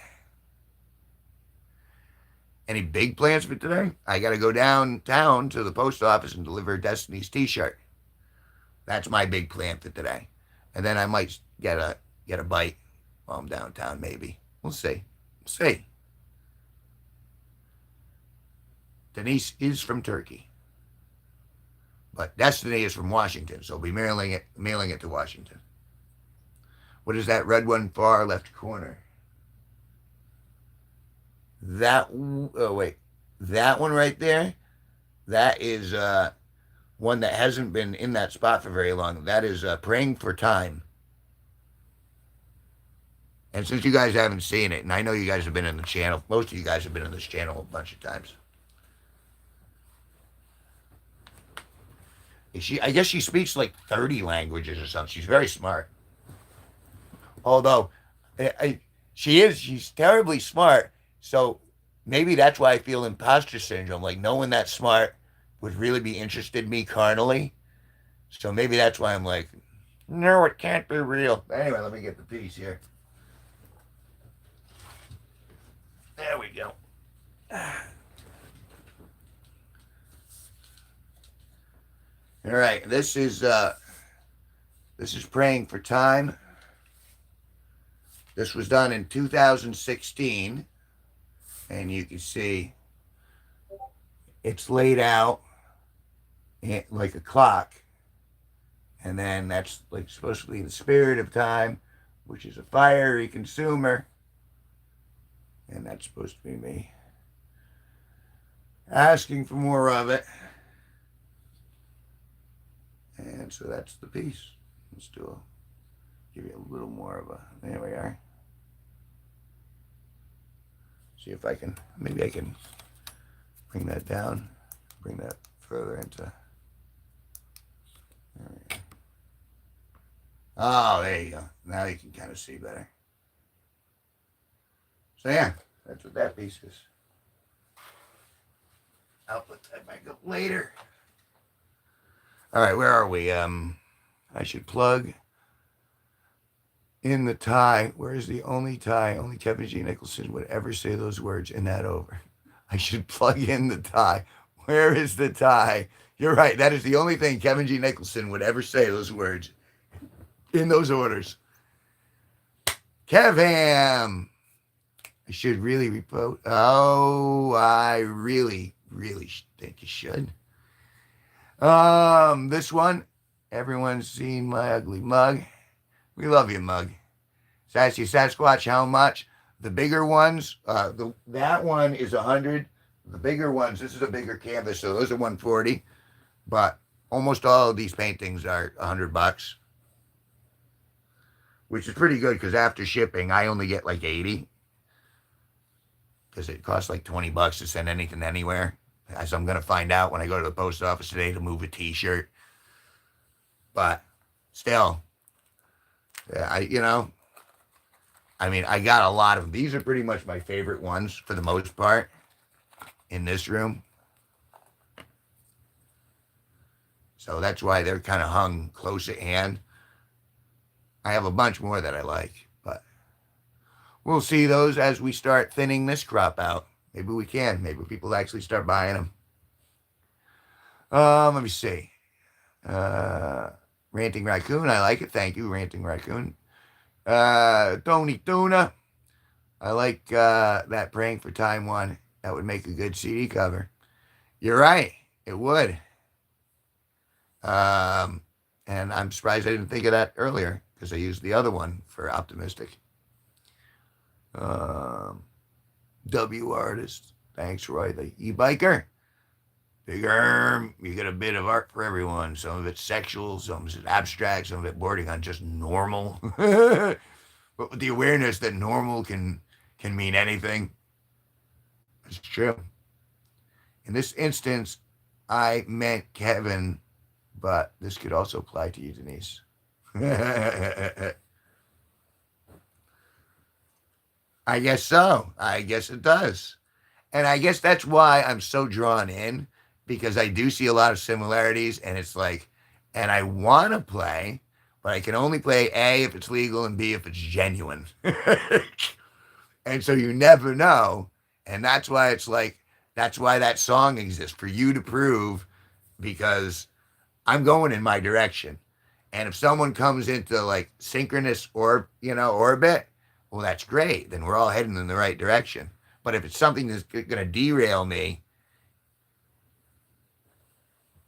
S1: Any big plans for today? I got to go downtown to the post office and deliver Destiny's t-shirt. That's my big plan for today. And then I might get a bite while I'm downtown, maybe. We'll see. Denise is from Turkey. But Destiny is from Washington, so I'll be mailing it to Washington. What is that red one far left corner? That one right there, that is one that hasn't been in that spot for very long. That is Praying for Time. And since you guys haven't seen it, and I know you guys have been in the channel, most of you guys have been in this channel a bunch of times. I guess she speaks like 30 languages or something. She's very smart. Although, she's terribly smart. So maybe that's why I feel imposter syndrome. Like no one that smart would really be interested in me carnally. So maybe that's why I'm like, no, it can't be real. Anyway, let me get the piece here. There we go. All right, this is Praying for Time. This was done in 2016, and you can see it's laid out like a clock. And then that's like supposed to be the spirit of time, which is a fiery consumer. And that's supposed to be me asking for more of it. And so that's the piece. Let's give you a little more of a, there we are. See if maybe I can bring that down, bring that further into, oh, there you go. Now you can kind of see better. So yeah, that's what that piece is. I'll put that back up later. All right, where are we? I should plug in the tie. Where is the only tie? Only Kevin G Nicholson would ever say those words in that over. I should plug in the tie. Where is the tie? You're right. That is the only thing Kevin G Nicholson would ever say those words in those orders. Kevin. I should really repost. Oh, I really think you should. This one, everyone's seen my ugly mug. We love you, mug. Sassy Sasquatch, how much? The bigger ones, that one is 100. The bigger ones, this is a bigger canvas, so those are 140. But almost all of these paintings are $100, which is pretty good because after shipping, I only get like 80. Because it costs like $20 to send anything anywhere. As I'm going to find out when I go to the post office today to move a t-shirt. But still, I got a lot of them. These are pretty much my favorite ones for the most part in this room. So that's why they're kind of hung close at hand. I have a bunch more that I like, but we'll see those as we start thinning this crop out. Maybe we can. Maybe people actually start buying them. Let me see. Ranting Raccoon, I like it. Thank you, Ranting Raccoon. Tony Tuna, I like that Praying for Time one. That would make a good CD cover. You're right. It would. And I'm surprised I didn't think of that earlier because I used the other one for Optimistic. W Artist. Thanks, Roy. The E-Biker. Big Erm. You get a bit of art for everyone. Some of it's sexual, some of it's abstract, some of it bordering on just normal. But with the awareness that normal can mean anything. It's true. In this instance, I meant Kevin, but this could also apply to you, Denise. I guess so. I guess it does. And I guess that's why I'm so drawn in, because I do see a lot of similarities, and it's like, and I want to play, but I can only play A if it's legal and B if it's genuine. And so you never know. And that's why it's like, that's why that song exists, for you to prove, because I'm going in my direction. And if someone comes into like synchronous orbit, well, that's great. Then we're all heading in the right direction. But if it's something that's going to derail me,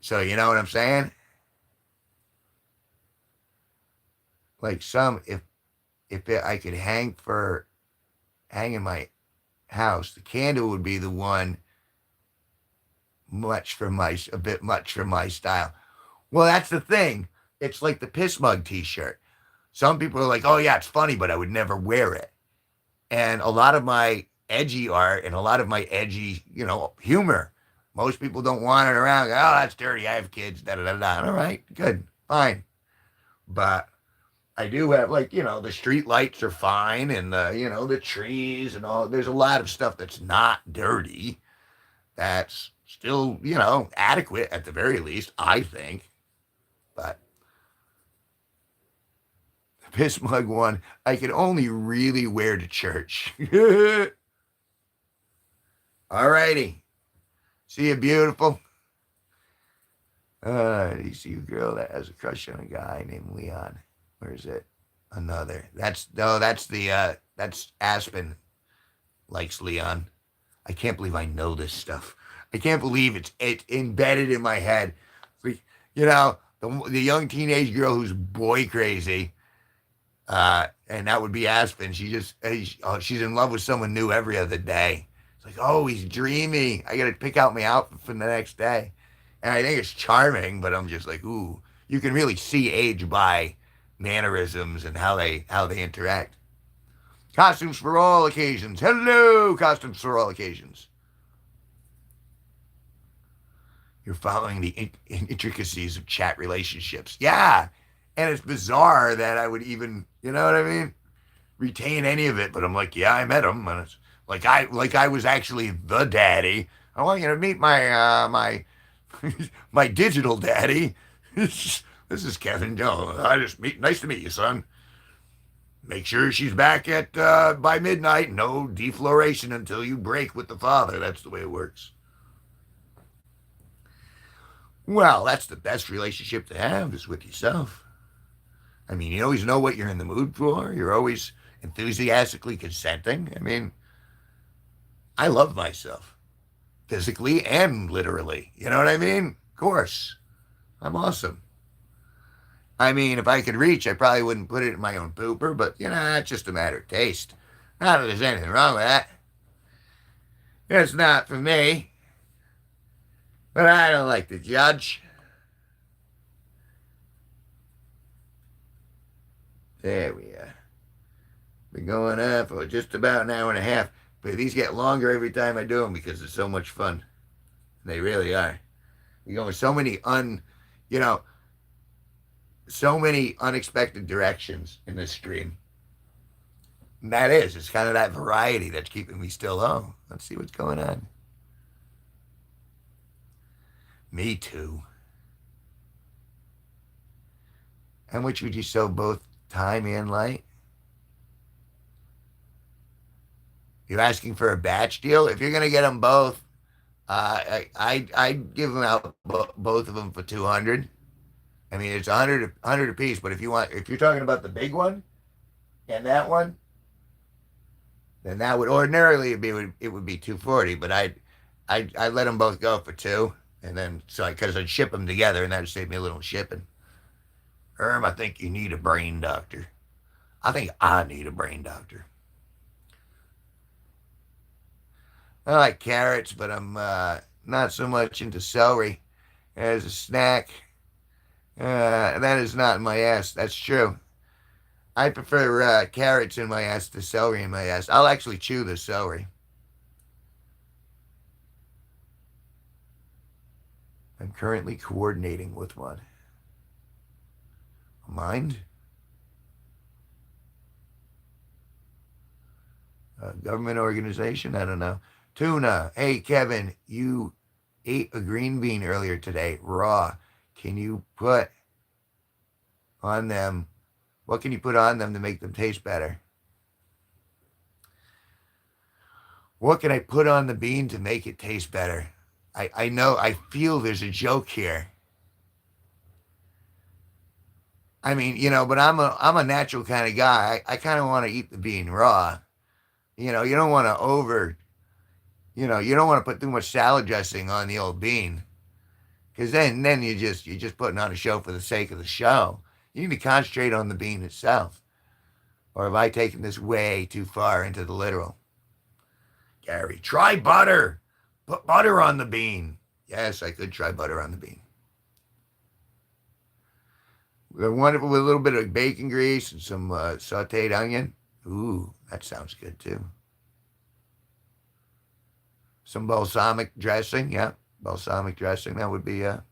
S1: so you know what I'm saying? Like I could hang in my house, the candle would be the one a bit much for my style. Well, that's the thing. It's like the Piss Mug t-shirt. Some people are like, oh yeah, it's funny, but I would never wear it. And a lot of my edgy art and a lot of my edgy, humor, most people don't want it around. Oh, that's dirty. I have kids. Da da da da. All right, good, fine. But I do have the street lights are fine, and the trees and all. There's a lot of stuff that's not dirty. That's still adequate at the very least, I think. But the Piss Mug one, I could only really wear to church. All righty. See you, beautiful. You see a girl that has a crush on a guy named Leon. Where is it? Another. That's Aspen likes Leon. I can't believe I know this stuff. I can't believe it's embedded in my head. Like, you know, the young teenage girl who's boy crazy, and that would be Aspen. She's in love with someone new every other day. It's like, oh, he's dreamy. I got to pick out my outfit for the next day, and I think it's charming. But I'm just like, ooh, you can really see age by mannerisms and how they interact. Costumes for all occasions. Hello, costumes for all occasions. You're following the intricacies of chat relationships. Yeah. And it's bizarre that I would even, you know what I mean, retain any of it. But I'm like, yeah, I met him. And it's like I was actually the daddy. I want you to meet my my digital daddy. This is Kevin. Oh, nice to meet you, son. Make sure she's back at by midnight. No defloration until you break with the father. That's the way it works. Well, that's the best relationship to have is with yourself. I mean, you always know what you're in the mood for. You're always enthusiastically consenting. I mean, I love myself physically and literally. You know what I mean? Of course. I'm awesome. I mean, if I could reach, I probably wouldn't put it in my own pooper, but, you know, that's just a matter of taste. Not that there's anything wrong with that. It's not for me, but I don't like to judge. There we are. Been going on for just about an hour and a half, but these get longer every time I do them because it's so much fun. They really are. We go in you know, so many unexpected directions in this stream. And it's kind of that variety that's keeping me still home. Let's see what's going on. Me too. How much would you sell both time and light? You're asking for a batch deal? If you're going to get them both, I'd give them out both of them for 200. I mean, it's 100 a piece, but if you're talking about the big one and that one, then that would ordinarily it would be 240, but I'd let them both go for two, and then because I'd ship them together, and that'd save me a little shipping. I think you need a brain doctor. I think I need a brain doctor. I like carrots, but I'm not so much into celery as a snack. That is not in my ass. That's true. I prefer carrots in my ass to celery in my ass. I'll actually chew the celery. I'm currently coordinating with one. Mind? Government organization? I don't know. Tuna. Hey, Kevin, you ate a green bean earlier today, raw. Can you put on them? What can you put on them to make them taste better? What can I put on the bean to make it taste better? I feel there's a joke here. I mean, but I'm a natural kind of guy. I kind of want to eat the bean raw. You don't want to you don't want to put too much salad dressing on the old bean. Because then you're just putting on a show for the sake of the show. You need to concentrate on the bean itself. Or have I taken this way too far into the literal? Gary, try butter. Put butter on the bean. Yes, I could try butter on the bean. Wonderful with a little bit of bacon grease and some sauteed onion. Ooh, that sounds good too. Some balsamic dressing. Yeah, balsamic dressing. That would be the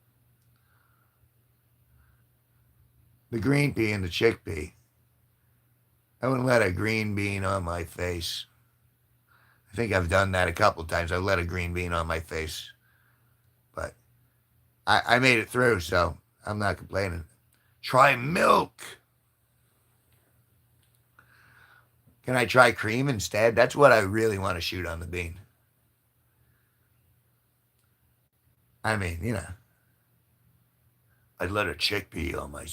S1: green pea and the chickpea. I wouldn't let a green bean on my face. I think I've done that a couple of times. I've let a green bean on my face. But I made it through, so I'm not complaining. Try milk. Can I try cream instead? That's what I really want to shoot on the bean. I mean, I'd let a chickpea on my...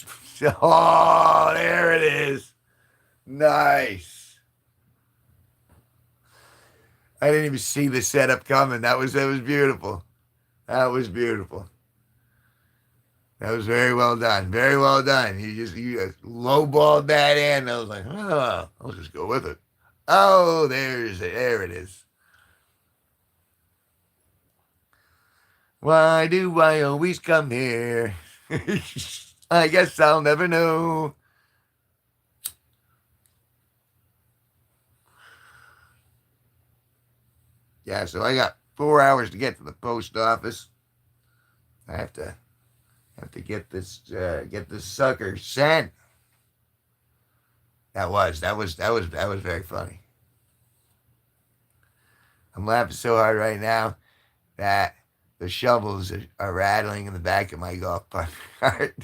S1: Oh, there it is. Nice. I didn't even see the setup coming. That was beautiful. That was beautiful. That was very well done. Very well done. You just lowballed that in. I was like, oh, I'll just go with it. Oh, there it is. Why do I always come here? I guess I'll never know. Yeah, so I got 4 hours to get to the post office. I have to get this sucker sent. That was very funny. I'm laughing so hard right now that the shovels are rattling in the back of my golf cart.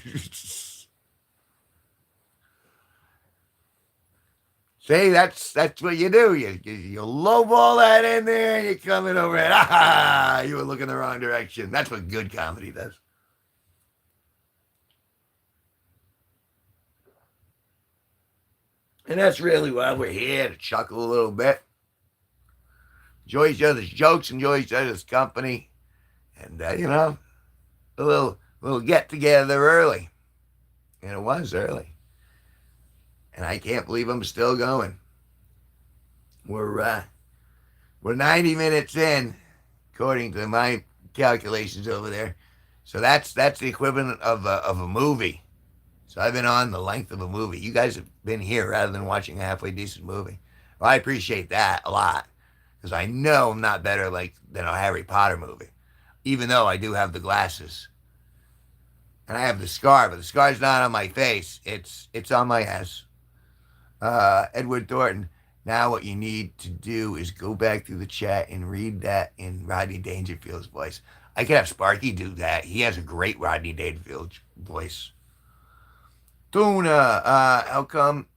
S1: See, that's what you do. You lowball that in there, and you come in over it. Ah, you were looking the wrong direction. That's what good comedy does. And that's really why we're here, to chuckle a little bit, enjoy each other's jokes, enjoy each other's company, and a little get together early. And it was early, and I can't believe I'm still going. We're 90 minutes in, according to my calculations over there. So that's the equivalent of a movie. So I've been on the length of a movie. You guys have been here rather than watching a halfway decent movie. Well, I appreciate that a lot, because I know I'm not better than a Harry Potter movie, even though I do have the glasses and I have the scar, but the scar's not on my face. It's on my ass. Edward Thornton. Now what you need to do is go back through the chat and read that in Rodney Dangerfield's voice. I could have Sparky do that. He has a great Rodney Dangerfield voice. Tuna, how come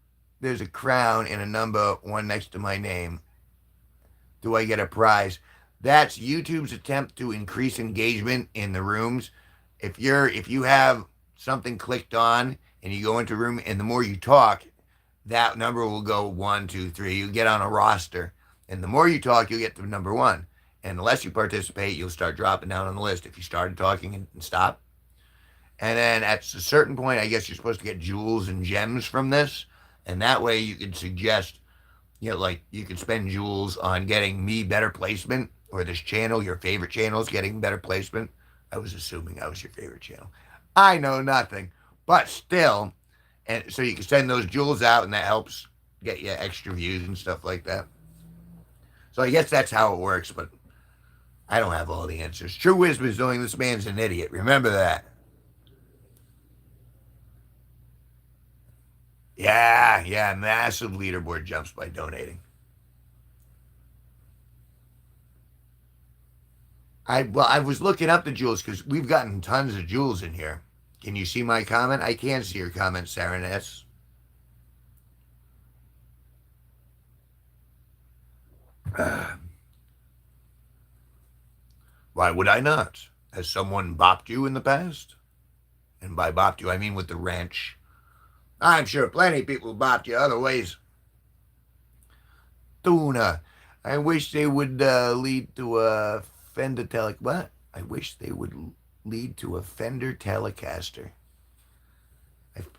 S1: there's a crown and a number one next to my name? Do I get a prize? That's YouTube's attempt to increase engagement in the rooms. If you have something clicked on and you go into a room, and the more you talk, that number will go 1, 2, 3. You get on a roster, and the more you talk, you'll get to number one. And the less you participate, you'll start dropping down on the list if you started talking and stop. And then at a certain point, I guess you're supposed to get jewels and gems from this, and that way you could suggest, like you could spend jewels on getting me better placement, or this channel, your favorite channel, is getting better placement. I was assuming I was your favorite channel. I know nothing, but still. And so you can send those jewels out, and that helps get you extra views and stuff like that. So I guess that's how it works, but I don't have all the answers. True wisdom is knowing this man's an idiot. Remember that. Yeah, massive leaderboard jumps by donating. I was looking up the jewels because we've gotten tons of jewels in here. Can you see my comment? I can see your comment, Sarah Ness. Why would I not? Has someone bopped you in the past? And by bopped you, I mean with the wrench. I'm sure plenty of people bopped you other ways. Tuna. I wish they would lead to a Fender What? I wish they would lead to a Fender Telecaster.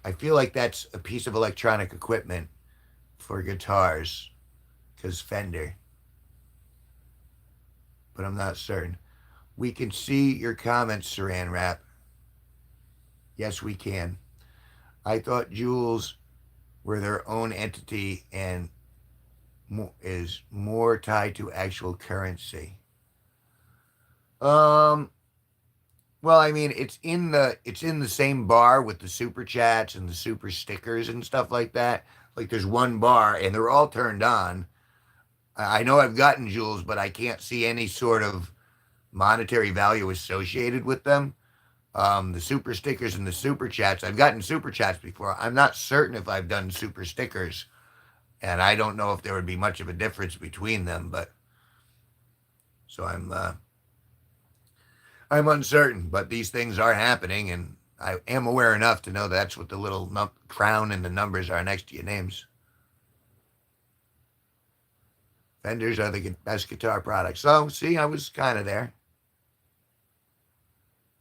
S1: I feel like that's a piece of electronic equipment for guitars, because Fender. But I'm not certain. We can see your comments, Saran Wrap. Yes, we can. I thought jewels were their own entity and is more tied to actual currency. Well, I mean, it's in the same bar with the super chats and the super stickers and stuff like that. Like there's one bar and they're all turned on. I know I've gotten jewels, but I can't see any sort of monetary value associated with them. The super stickers and the super chats. I've gotten super chats before. I'm not certain if I've done super stickers, and I don't know if there would be much of a difference between them. But so I'm uncertain. But these things are happening, and I am aware enough to know that's what the little crown and the numbers are next to your names. Fenders are the best guitar products. So see, I was kind of there.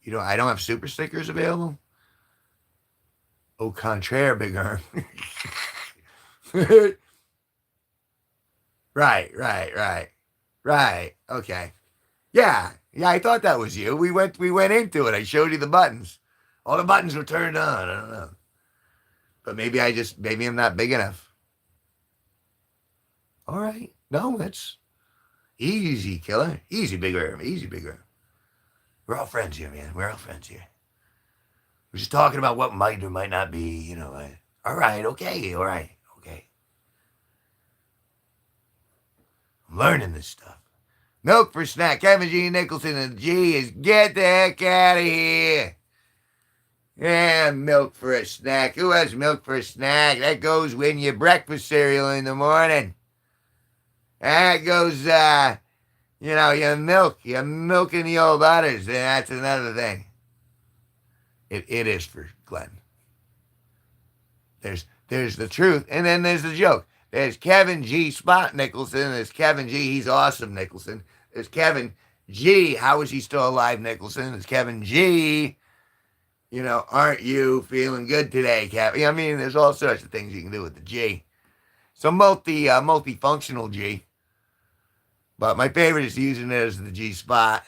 S1: I don't have super stickers available. Au contraire, big arm. Right. Okay. Yeah. I thought that was you. We went into it. I showed you the buttons. All the buttons were turned on. I don't know. But maybe I'm not big enough. All right. No, that's easy, killer. Easy, big arm. Easy, big arm. We're all friends here, man. We're all friends here. We're just talking about what might or might not be. All right, okay, all right, okay. I'm learning this stuff. Milk for snack. Kevin G Nicholson, and the G is get the heck out of here. Yeah, milk for a snack. Who has milk for a snack? That goes in your breakfast cereal in the morning. That goes, you're milking the old udders. And that's another thing. It is for Glenn. There's the truth, and then there's the joke. There's Kevin G Spot Nicholson. There's Kevin G. He's awesome, Nicholson. There's Kevin G. How is he still alive, Nicholson? There's Kevin G. Aren't you feeling good today, Kevin? I mean, there's all sorts of things you can do with the G. So multifunctional G. But my favorite is using it as the G Spot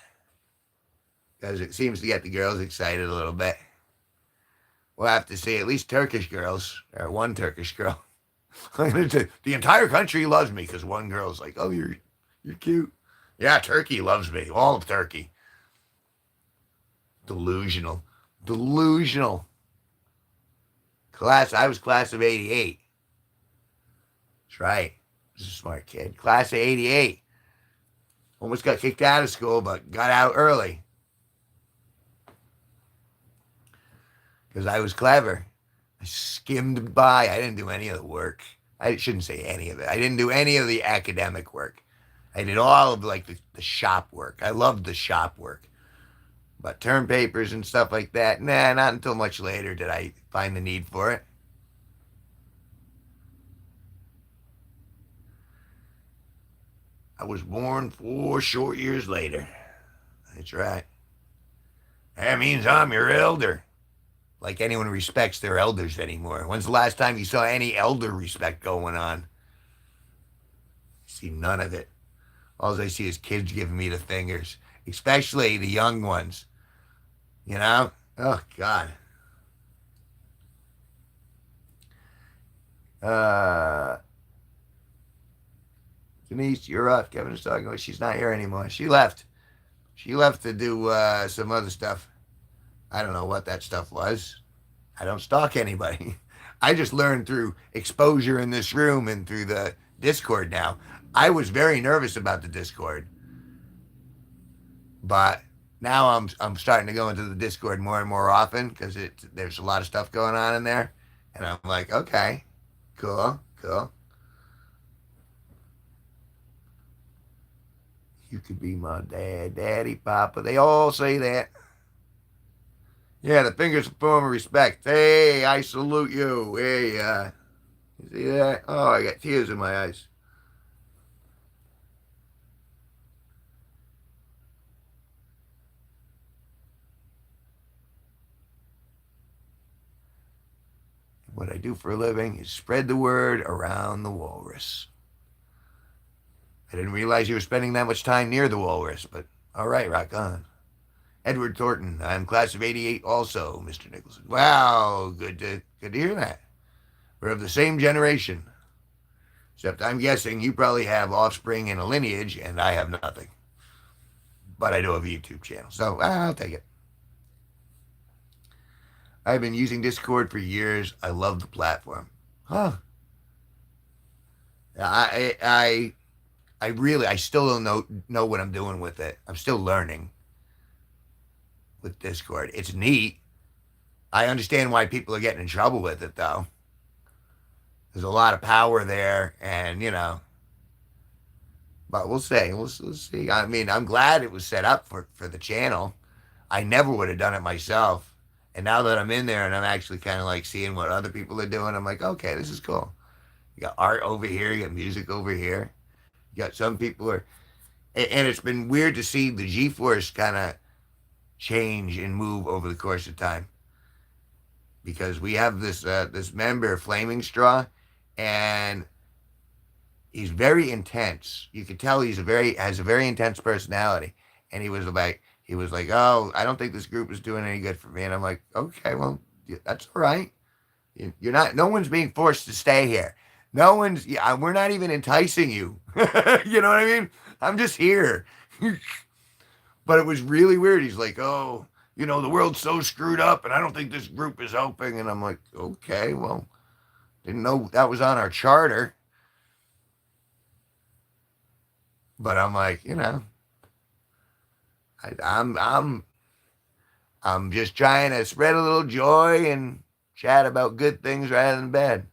S1: because it seems to get the girls excited a little bit. We'll have to see. At least Turkish girls, or one Turkish girl. The entire country loves me because one girl's like, "Oh, you're cute." Yeah, Turkey loves me. All of Turkey. Delusional. I was class of '88. That's right. This is a smart kid. Class of '88. Almost got kicked out of school, but got out early. Because I was clever. I skimmed by. I didn't do any of the work. I shouldn't say any of it. I didn't do any of the academic work. I did all of the shop work. I loved the shop work. But term papers and stuff like that, nah, not until much later did I find the need for it. I was born 4 short years later. That's right. That means I'm your elder. Like anyone respects their elders anymore. When's the last time you saw any elder respect going on? I see none of it. All I see is kids giving me the fingers, especially the young ones. Oh, God. Denise, you're up. Kevin is talking about she's not here anymore. She left. She left to do some other stuff. I don't know what that stuff was. I don't stalk anybody. I just learned through exposure in this room and through the Discord now. I was very nervous about the Discord. But now I'm starting to go into the Discord more and more often because there's a lot of stuff going on in there. And I'm like, okay, cool. You could be my dad, daddy, papa. They all say that. Yeah, the fingers form of respect. Hey, I salute you. Hey, you see that? Oh, I got tears in my eyes. What I do for a living is spread the word around the walrus. I didn't realize you were spending that much time near the walrus, but all right, rock on. Edward Thornton, I'm class of '88 also, Mr. Nicholson. Wow, good to hear that. We're of the same generation. Except I'm guessing you probably have offspring and a lineage, and I have nothing. But I do have a YouTube channel, so I'll take it. I've been using Discord for years. I love the platform. Huh. I still don't know what I'm doing with it. I'm still learning with Discord. It's neat. I understand why people are getting in trouble with it, though. There's a lot of power there, and but we'll see. We'll see. I mean, I'm glad it was set up for the channel. I never would have done it myself. And now that I'm in there and I'm actually kind of like seeing what other people are doing, I'm like, okay, this is cool. You got art over here, you got music over here. You got some people and it's been weird to see the G-Force kind of change and move over the course of time. Because we have this member, Flaming Straw, and he's very intense. You could tell has a very intense personality. And he was like, oh, I don't think this group is doing any good for me. And I'm like, okay, well, that's all right. You're not. No one's being forced to stay here. No one's. Yeah, we're not even enticing you. You know what I mean? I'm just here. But it was really weird. He's like, oh, the world's so screwed up, and I don't think this group is helping. And I'm like, okay, well, didn't know that was on our charter. But I'm like, I'm just trying to spread a little joy and chat about good things rather than bad.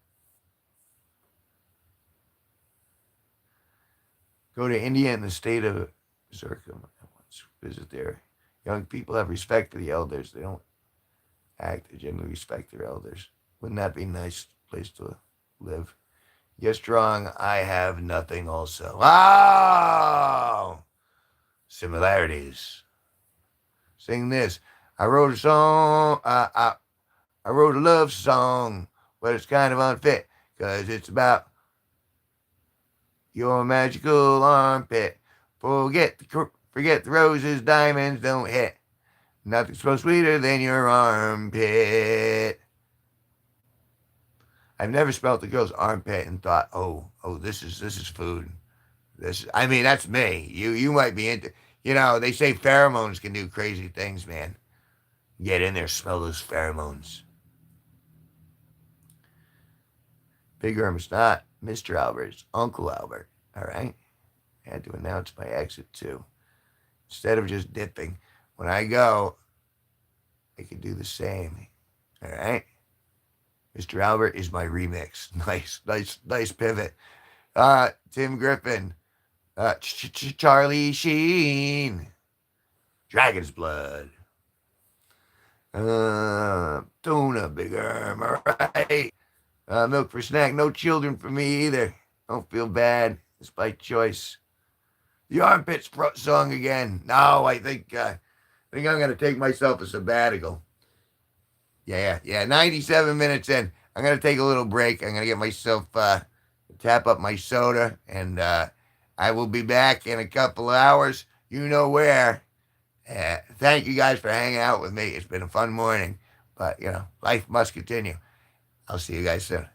S1: Go to India and the state of Zircon. Let's visit there. Young people have respect for the elders. They don't act. They generally respect their elders. Wouldn't that be a nice place to live? Yes, strong. I have nothing also. Oh! Similarities. Sing this. I wrote a song. I wrote a love song, but it's kind of unfit because it's about your magical armpit. Forget the roses, diamonds don't hit. Nothing's so sweeter than your armpit. I've never smelled the girl's armpit and thought, oh, this is food. That's me. You might be into. They say pheromones can do crazy things, man. Get in there, smell those pheromones. Big Erm's not Mr. Albert, it's Uncle Albert. All right? I had to announce my exit too. Instead of just dipping, when I go, I can do the same. All right? Mr. Albert is my remix. Nice pivot. Tim Griffin. Charlie Sheen. Dragon's Blood. Tuna, Big Erm. All right. Milk for snack. No children for me either. Don't feel bad. It's by choice. The Armpits song again. No, I think I'm going to take myself a sabbatical. Yeah. 97 minutes in. I'm going to take a little break. I'm going to get myself, tap up my soda, and I will be back in a couple of hours. You know where. Thank you guys for hanging out with me. It's been a fun morning, but, life must continue. I'll see you guys soon.